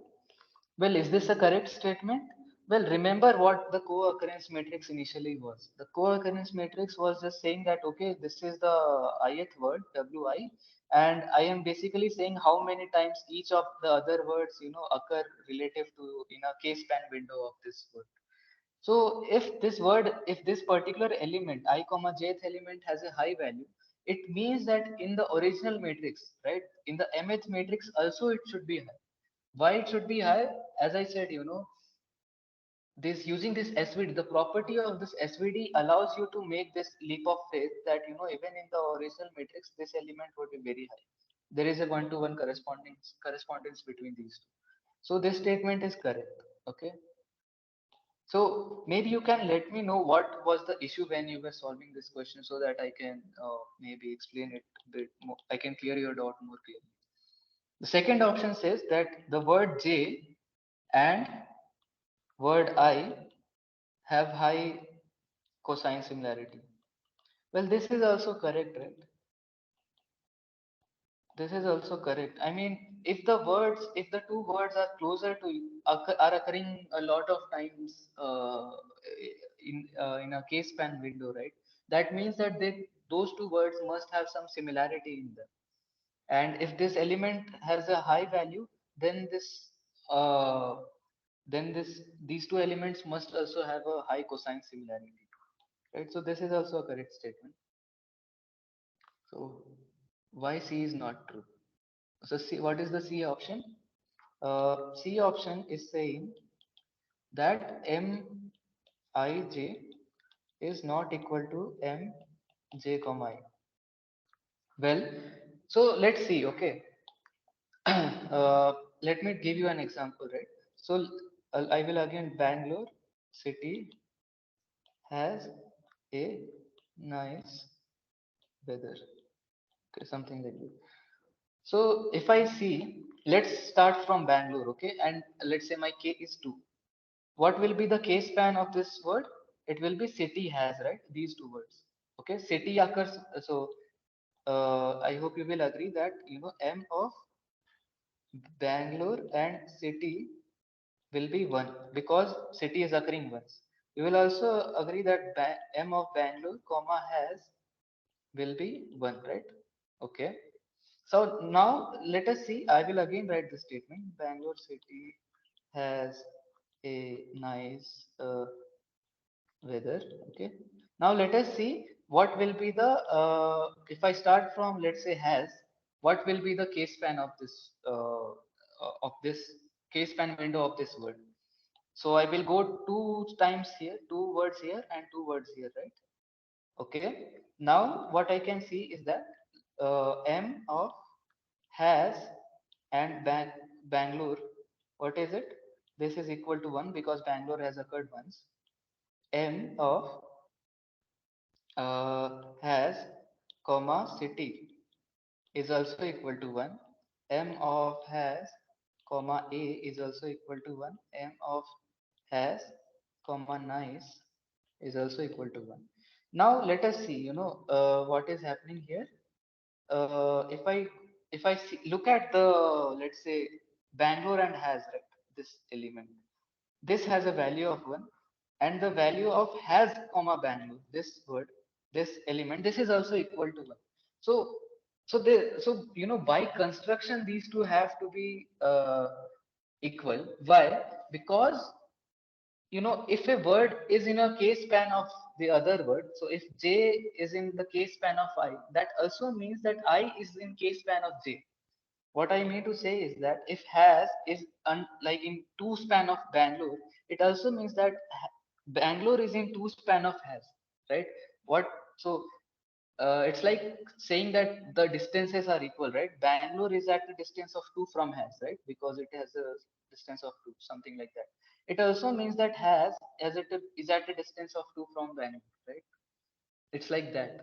Speaker 1: Well, is this a correct statement? Well, remember what the co-occurrence matrix initially was. The co-occurrence matrix was just saying that, okay, this is the ith word, wi, and I am basically saying how many times each of the other words, occur relative to in a k-span window of this word. So if this particular element, I comma jth element has a high value, it means that in the original matrix, right, in the mth matrix also it should be high. Why it should be high? As I said, this using this SVD, the property of this SVD allows you to make this leap of faith that, even in the original matrix, this element would be very high. There is a one-to-one correspondence between these two. So this statement is correct. Okay. So maybe you can let me know what was the issue when you were solving this question so that I can maybe explain it a bit more. I can clear your doubt more clearly. The second option says that the word J and word I have high cosine similarity. Well, this is also correct, right? This is also correct. I mean, if the two words are closer to are occurring a lot of times in a case span window, right? That means that those two words must have some similarity in them. And if this element has a high value, then uh, these two elements must also have a high cosine similarity, right? So this is also a correct statement. So why C is not true? So C, what is the C option? C option is saying that Mij is not equal to J comma I. Well, so let's see. Okay, let me give you an example, right? So I will again Bangalore city has a nice weather. Okay, something like this. So if I see, let's start from Bangalore, okay, and let's say my K is 2. What will be the K span of this word? It will be city has, right? These two words. Okay, city occurs. So I hope you will agree that M of Bangalore and city will be 1 because city is occurring once. You will also agree that M of Bangalore, comma has will be 1, right? Okay. So now let us see. I will again write the statement. Bangalore city has a nice weather. Okay. Now let us see what will be the if I start from let's say has, what will be the case span of this case span window of this word. So I will go two times here, two words here and two words here, right? Okay. Now what I can see is that M of has and Bangalore, what is it? This is equal to 1 because Bangalore has occurred once. M of has comma city is also equal to 1. M of has comma a is also equal to 1. M of has comma nice is also equal to 1. Now let us see what is happening here. If I look at the, let's say, Bangalore and has, right, this element, this has a value of 1, and the value of has comma Bangalore, this word, this element, this is also equal to 1. So by construction these two have to be equal. Why? Because if a word is in a case span of the other word, so if J is in the case span of I, that also means that I is in case span of J. What I mean to say is that if has is like in two span of Bangalore, it also means that Bangalore is in two span of has, right? What? So it's like saying that the distances are equal, right? Bangalore is at the distance of 2 from has, right? Because it has a distance of 2, something like that. It also means that has as it is at the distance of 2 from Bangalore, right? It's like that.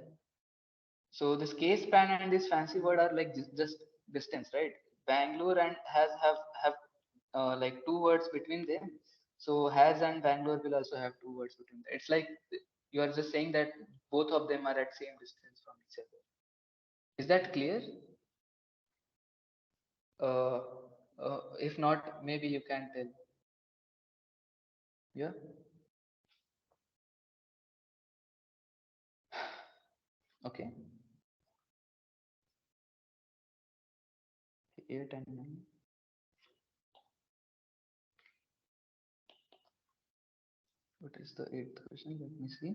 Speaker 1: So this case span and this fancy word are like just distance, right? Bangalore and has have like two words between them. So has and Bangalore will also have two words between them. It's like you are just saying that both of them are at same distance from each other. Is that clear? Uh, if not, maybe you can tell. Yeah. Okay. 8 and 9. What is the eighth question? Let me see.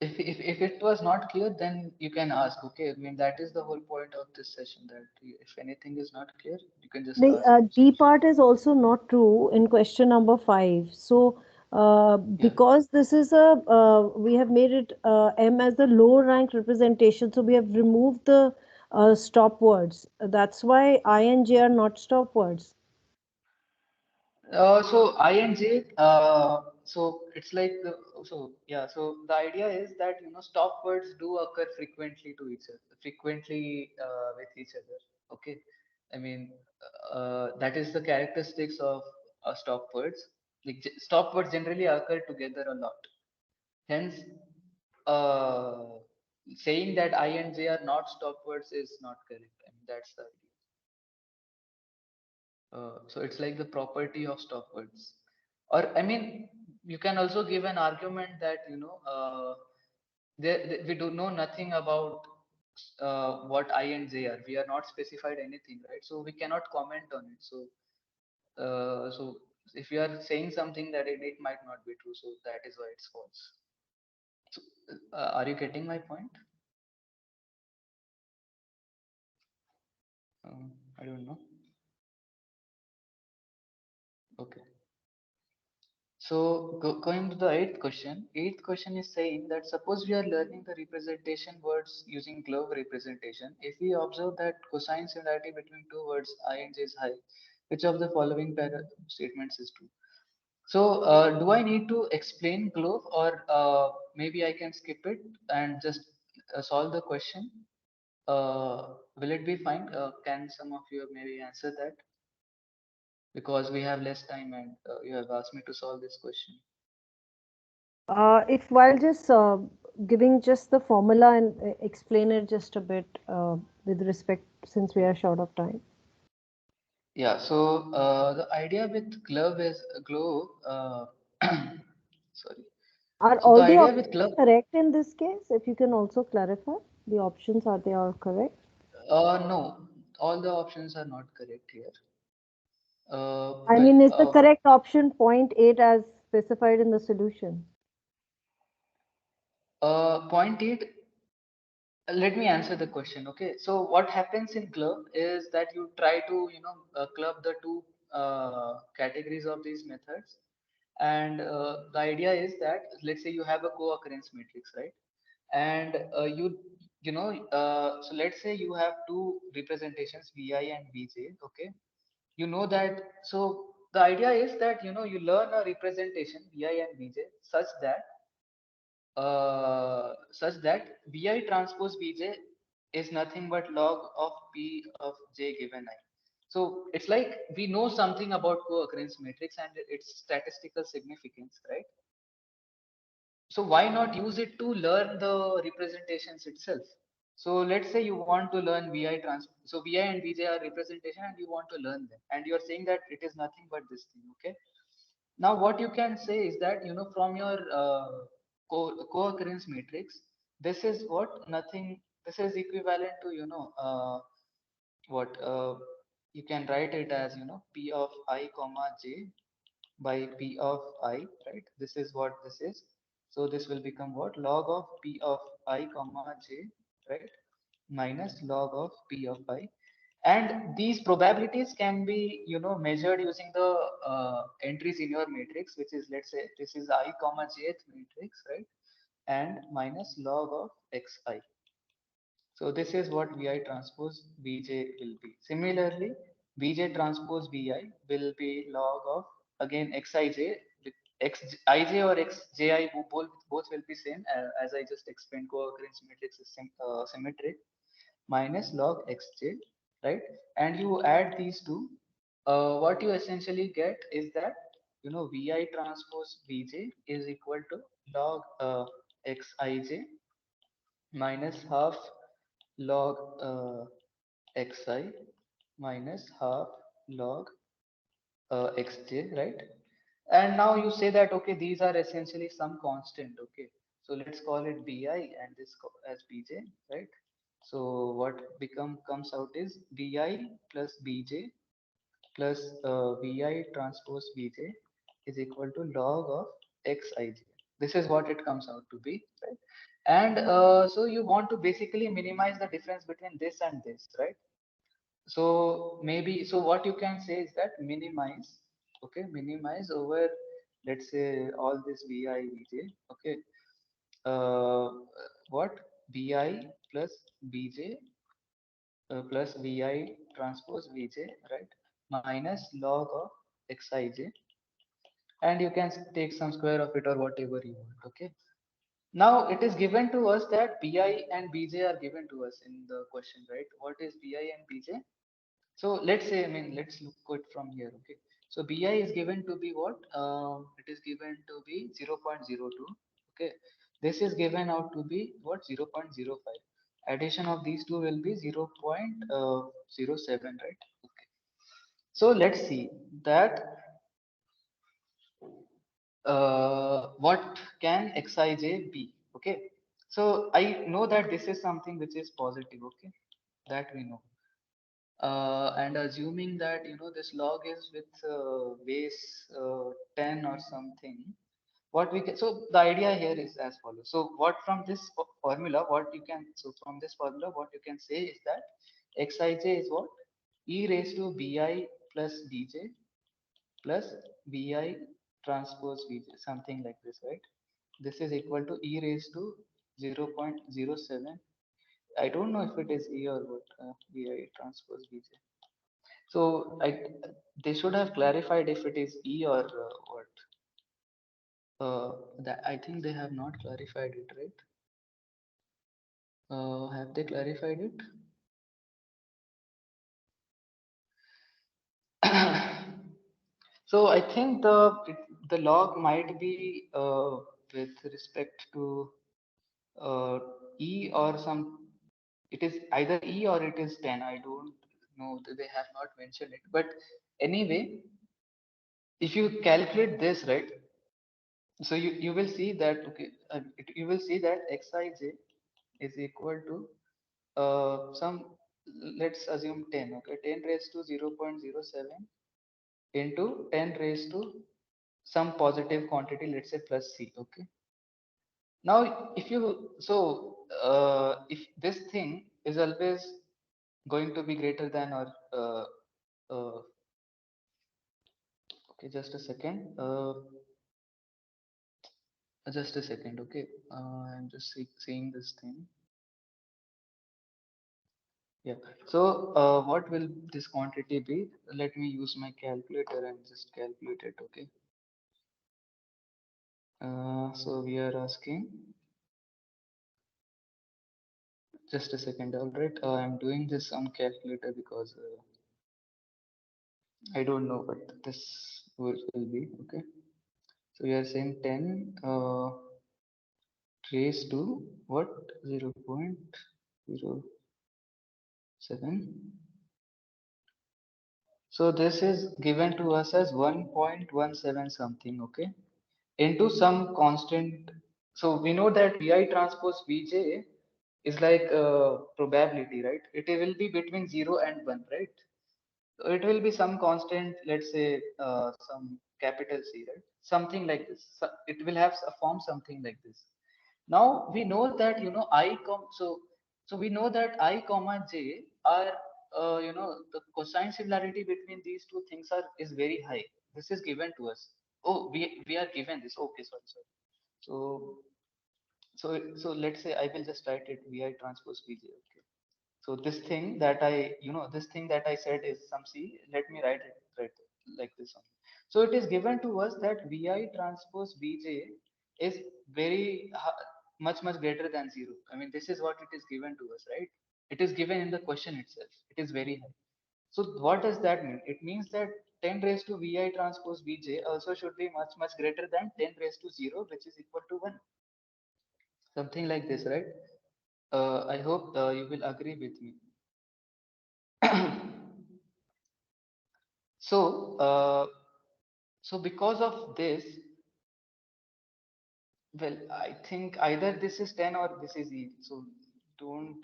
Speaker 1: If it was not clear, then you can ask. Okay. I mean, that is the whole point of this session. That if anything is not clear, you can just
Speaker 2: The
Speaker 1: ask
Speaker 2: D
Speaker 1: questions.
Speaker 2: part is also not true in question number 5. So,
Speaker 1: Yeah.
Speaker 2: because this is we have made it M as the low rank representation, so we have removed the stop words. That's why I and J are not stop words.
Speaker 1: So INJ, so it's like so yeah. So the idea is that stop words do occur frequently to each other, frequently with each other. Okay, I mean that is the characteristics of stop words. Like stop words generally occur together a lot. Hence, uh, saying that I and J are not stop words is not correct. I mean that's the idea. So it's like the property of stop words. Or I mean, you can also give an argument that we do know nothing about what I and J are. We are not specified anything, right? So we cannot comment on it. So if you are saying something that it might not be true, so that is why it's false. So, are you getting my point? I don't know. Okay. Going to the eighth question. Eighth question is saying that suppose we are learning the representation words using glove representation. If we observe that cosine similarity between two words I and j is high, which of the following statements is true? So, do I need to explain glove, or maybe I can skip it and just solve the question? Will it be fine? Can some of you maybe answer that? Because we have less time and you have asked me to solve this question.
Speaker 2: If while just giving just the formula and explain it just a bit with respect, since we are short of time.
Speaker 1: Yeah, so the idea with glove is glove. Sorry.
Speaker 2: Are
Speaker 1: So the
Speaker 2: all the
Speaker 1: idea with
Speaker 2: options
Speaker 1: glove,
Speaker 2: correct in this case? If you can also clarify the options, are they all correct?
Speaker 1: no, all the options are not correct here.
Speaker 2: I
Speaker 1: Well,
Speaker 2: mean, is the correct option point 0.8 as specified in the solution?
Speaker 1: point eight. Let me answer the question. Okay, so what happens in club is that you try to club the two categories of these methods, and the idea is that let's say you have a co-occurrence matrix, right? And so let's say you have two representations vi and vj. Okay, you know that. So the idea is that you learn a representation vi and vj such that Vi transpose Vj is nothing but log of P of J given I. So it's like we know something about co-occurrence matrix and its statistical significance, right? So why not use it to learn the representations itself? So let's say you want to learn Vi trans. So Vi and Vj are representation, and you want to learn them, and you're saying that it is nothing but this thing. Okay. Now, what you can say is that from your co-occurrence matrix, this is what nothing. This is equivalent to what you can write it as p of I comma j by p of I, right? This is what this is. So this will become what log of p of I comma j, right? Minus log of p of I, and these probabilities can be measured using the entries in your matrix, which is, let's say, this is I comma jth matrix, right? And minus log of xi. So this is what vi transpose vj will be. Similarly, vj transpose vi will be log of, again, xij with xij or xji, both will be same, as I just explained. Co-occurrence matrix is symmetric, minus log xj, right? And you add these two, what you essentially get is that vi transpose vj is equal to log xij minus half log xi minus half log xj, right? And now you say that, okay, these are essentially some constant. Okay, so let's call it bi and this as bj, right? So what become comes out is bi plus bj plus vi transpose vj is equal to log of xij. This is what it comes out to be, right? And so you want to basically minimize the difference between this and this, right? So maybe, so what you can say is that minimize, okay, minimize over, let's say, all this vi vj. Okay, uh, what bi plus bj plus vi transpose vj, right, minus log of xij, and you can take some square of it or whatever you want. Okay, now it is given to us that bi and bj are given to us in the question, right? What is bi and bj? So let's say, I mean, let's look it from here. Okay, so bi is given to be what? It is given to be 0.02. Okay, this is given out to be what? 0.05. Addition of these two will be 0.07, right? Okay, so let's see that what can xij be. Okay, so I know that this is something which is positive. Okay, that we know. And assuming that this log is with base 10 or something, what we can, so the idea here is as follows. So what from this formula, what you can, so from this formula what you can say is that xij is what? E raised to bi plus bj plus vi transpose Vj, something like this, right? This is equal to e raised to 0.07. I don't know if it is e or what, Vi transpose Vj. So they should have clarified if it is e or what. That I think they have not clarified it, right? Have they clarified it? So I think the log might be with respect to uh, e or some. It is either e or it is 10. I don't know. They have not mentioned it. But anyway, if you calculate this, right? So you will see that okay, you will see that xij is equal to some, let's assume 10, okay, 10 raised to 0.07 into 10 raised to some positive quantity, let's say plus c, okay. Now if you, so if this thing is always going to be greater than or okay, just a second, okay. I'm just seeing this thing. Yeah. So, what will this quantity be? Let me use my calculator and just calculate it. Okay. So we are asking. Just a second. All right. I'm doing this on calculator because I don't know what this will be. Okay. So we are saying 10 raised to what? 0.07. So this is given to us as 1.17 something. Okay. Into some constant. So we know that Vi transpose Vj is like probability, right? It will be between 0 and 1, right? So it will be some constant, let's say some capital C, right? Something like this. So it will have a form something like this. Now we know that so we know that I comma j are the cosine similarity between these two things are is very high. This is given to us. Oh, we are given this. Okay, sorry. So so let's say I will just write it Vi transpose Vj. Okay. So this thing that this thing that I said is some C. Let me write it right like this one. So it is given to us that Vi transpose Vj is much greater than zero. I mean, this is what it is given to us, right? It is given in the question itself. It is very high. So what does that mean? It means that 10 raised to Vi transpose Vj also should be much greater than 10 raised to 0, which is equal to 1. Something like this, right? I hope you will agree with me. So, because of this, well, I think either this is 10 or this is E. So, don't,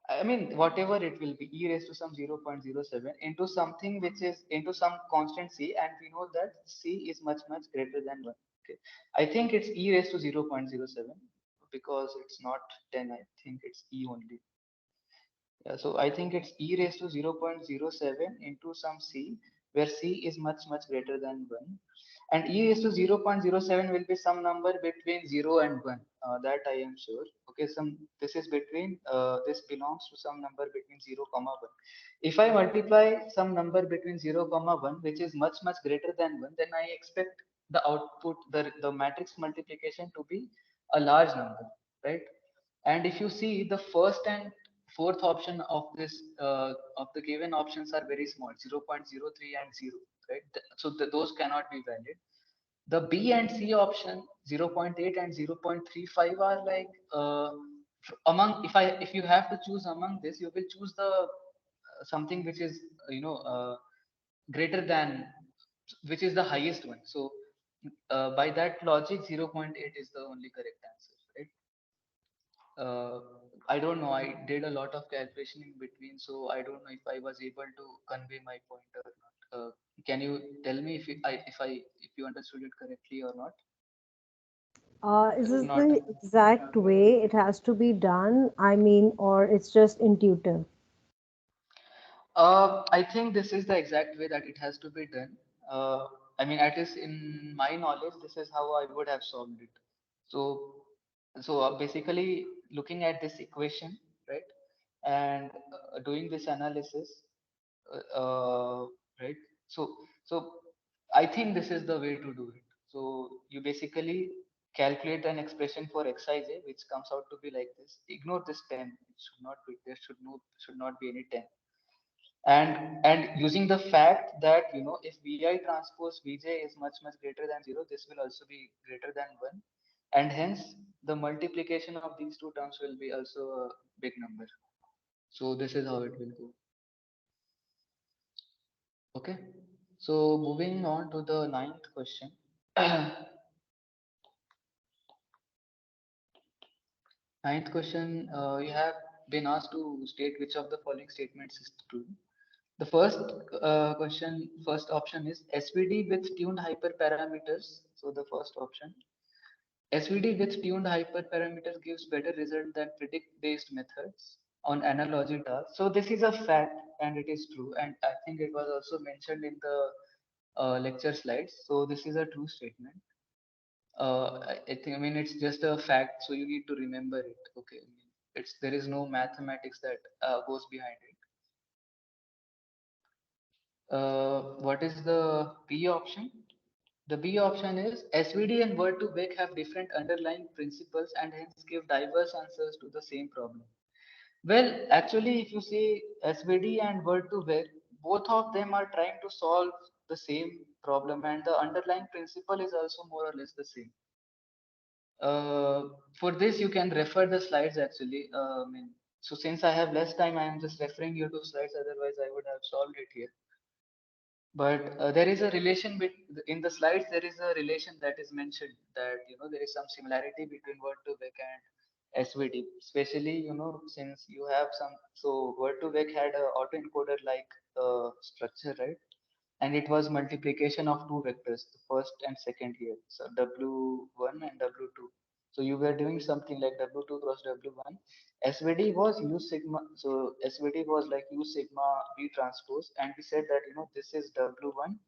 Speaker 1: I mean, whatever it will be, E raised to some 0.07 into something which is into some constant C, and we know that C is much greater than 1. Okay. I think it's E raised to 0.07 because it's not 10, I think it's E only. Yeah, so I think it's e raised to 0.07 into some c, where c is much greater than 1. And e raised to 0.07 will be some number between 0 and 1. That I am sure. Okay, this is between, this belongs to some number between 0, comma 1. If I multiply some number between 0, comma 1, which is much greater than 1, then I expect the output, the matrix multiplication to be a large number, right? And if you see the first and fourth option of this of the given options are very small, 0.03 and 0, right? So those cannot be valid. The B and C option, 0.8 and 0.35, are like among, if you have to choose among this, you will choose the something which is greater than, which is the highest one. So by that logic, 0.8 is the only correct answer, right? uh, I don't know. I did a lot of calculation in between, so I don't know if I was able to convey my point or not. Can you tell me if you understood it correctly or not?
Speaker 2: Is
Speaker 1: If
Speaker 2: this
Speaker 1: not,
Speaker 2: the exact way it has to be done? I mean, or it's just intuitive?
Speaker 1: I think this is the exact way that it has to be done. Uh, I mean, at least in my knowledge, this is how I would have solved it. So, basically looking at this equation, right, and doing this analysis, right. So, so I think this is the way to do it. So you basically calculate an expression for xij, which comes out to be like this. Ignore this 10. It should not be there. Should not be any 10. And using the fact that if vi transpose vj is much greater than 0, this will also be greater than 1, and hence the multiplication of these two terms will be also a big number. So this is how it will go. Okay, so moving on to the ninth question. Ninth question, you have been asked to state which of the following statements is true. The first first option is SVD with tuned hyperparameters. So the first option, SVD with tuned hyperparameters gives better result than predict-based methods on analogy tasks. So this is a fact and it is true. And I think it was also mentioned in the lecture slides. So this is a true statement. I think, I mean, it's just a fact, so you need to remember it. Okay, I mean, there is no mathematics that goes behind it. What is the B option? The B option is SVD and word to vec have different underlying principles and hence give diverse answers to the same problem. Well, actually, if you see SVD and word to vec, both of them are trying to solve the same problem, and the underlying principle is also more or less the same. For this, you can refer the slides actually. I mean, so since I have less time, I am just referring you to slides. Otherwise, I would have solved it here. But there is a relation in the slides. There is a relation that is mentioned, that there is some similarity between word to vec and SVD. Especially since you have some. So word to vec had a autoencoder like structure, right? And it was multiplication of two vectors, the first and second here, so w1 and w2. So you were doing something like w2 cross w1. SVD was u sigma, so SVD was like u sigma v transpose, and we said that this is w1,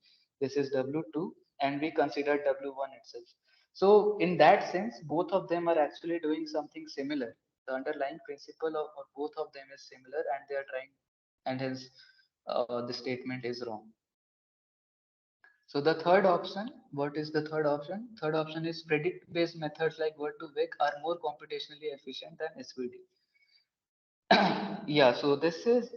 Speaker 1: this is w2, and we considered w1 itself. So in that sense, both of them are actually doing something similar. The underlying principle of both of them is similar, and they are trying, and hence the statement is wrong. So the third option, what is the third option? Third option is predict-based methods like word to vec are more computationally efficient than SVD. Yeah, so this is,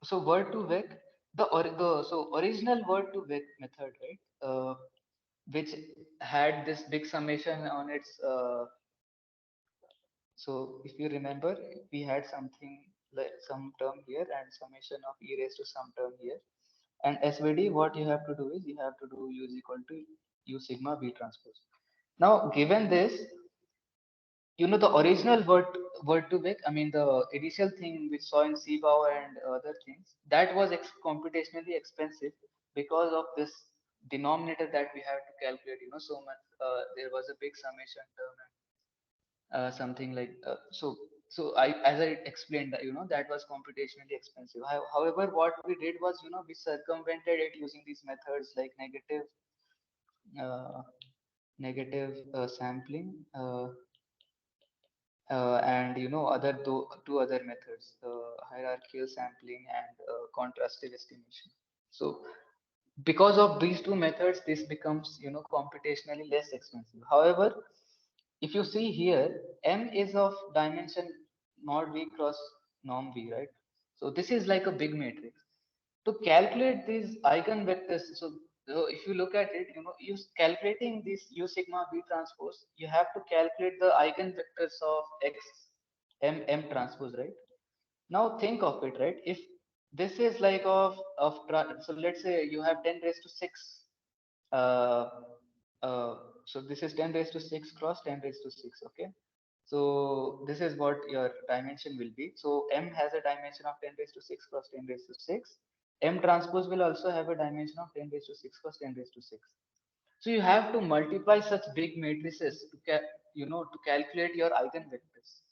Speaker 1: so word to vec, the original word to vec method, right? Which had this big summation on its. So if you remember, we had something like some term here and summation of e raised to some term here. And SVD, what you have to do is you have to do u is equal to u sigma v transpose. Now, given this, the original word to vec, I mean, the initial thing we saw in CBOW and other things, that was computationally expensive because of this denominator that we have to calculate, so much. There was a big summation term and something like so I, as I explained, that that was computationally expensive. However, what we did was, we circumvented it using these methods like uh, negative sampling, and two other methods, hierarchical sampling and contrastive estimation. So because of these two methods, this becomes, computationally less expensive. However, if you see here, m is of dimension not v cross norm v, right? So this is like a big matrix. To calculate these eigenvectors, so if you look at it, you calculating this u sigma v transpose, you have to calculate the eigenvectors of x m transpose, right? Now think of it, right? If this is like so let's say you have 10 raised to 6, uh, uh, so this is 10 raised to 6 cross 10 raised to 6, okay? So this is what your dimension will be. So m has a dimension of 10 raised to 6 cross 10 raised to 6. M transpose will also have a dimension of 10 raised to 6 cross 10 raised to 6. So you have to multiply such big matrices to to calculate your eigenvectors.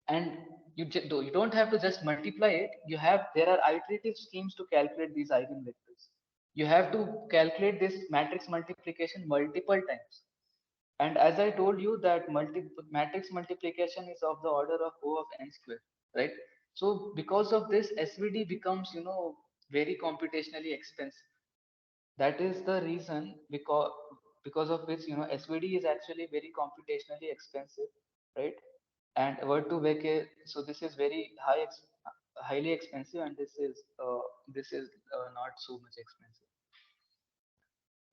Speaker 1: And you don't have to just multiply it. There are iterative schemes to calculate these eigenvectors. You have to calculate this matrix multiplication multiple times. And as I told you that matrix multiplication is of the order of O of n square, right? So because of this, SVD becomes, very computationally expensive. That is the reason, because of which, SVD is actually very computationally expensive, right? And word to vec, so this is very highly expensive, and this is not so much expensive,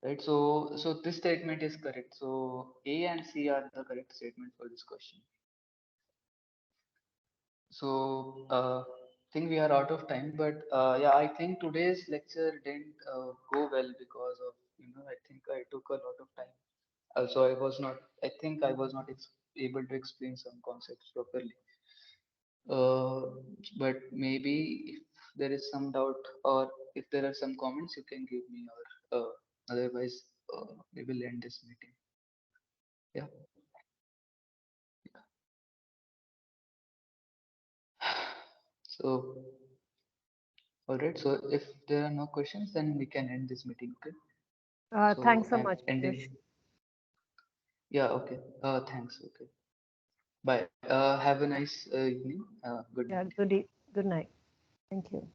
Speaker 1: right? So this statement is correct. So A and C are the correct statement for this question. So think we are out of time, but yeah, I think today's lecture didn't go well because of, I think I took a lot of time. Also, I think I was not able to explain some concepts properly. Uh, but maybe if there is some doubt, or if there are some comments, you can give me, or otherwise, we will end this meeting. Yeah. So, all right. So if there are no questions, then we can end this meeting. Okay. So
Speaker 2: Thanks so
Speaker 1: I'm
Speaker 2: much, Piyush.
Speaker 1: ending. Yeah. Okay. Thanks. Okay. Bye. Have a nice evening. Good
Speaker 2: Yeah,
Speaker 1: night.
Speaker 2: good night. Thank you.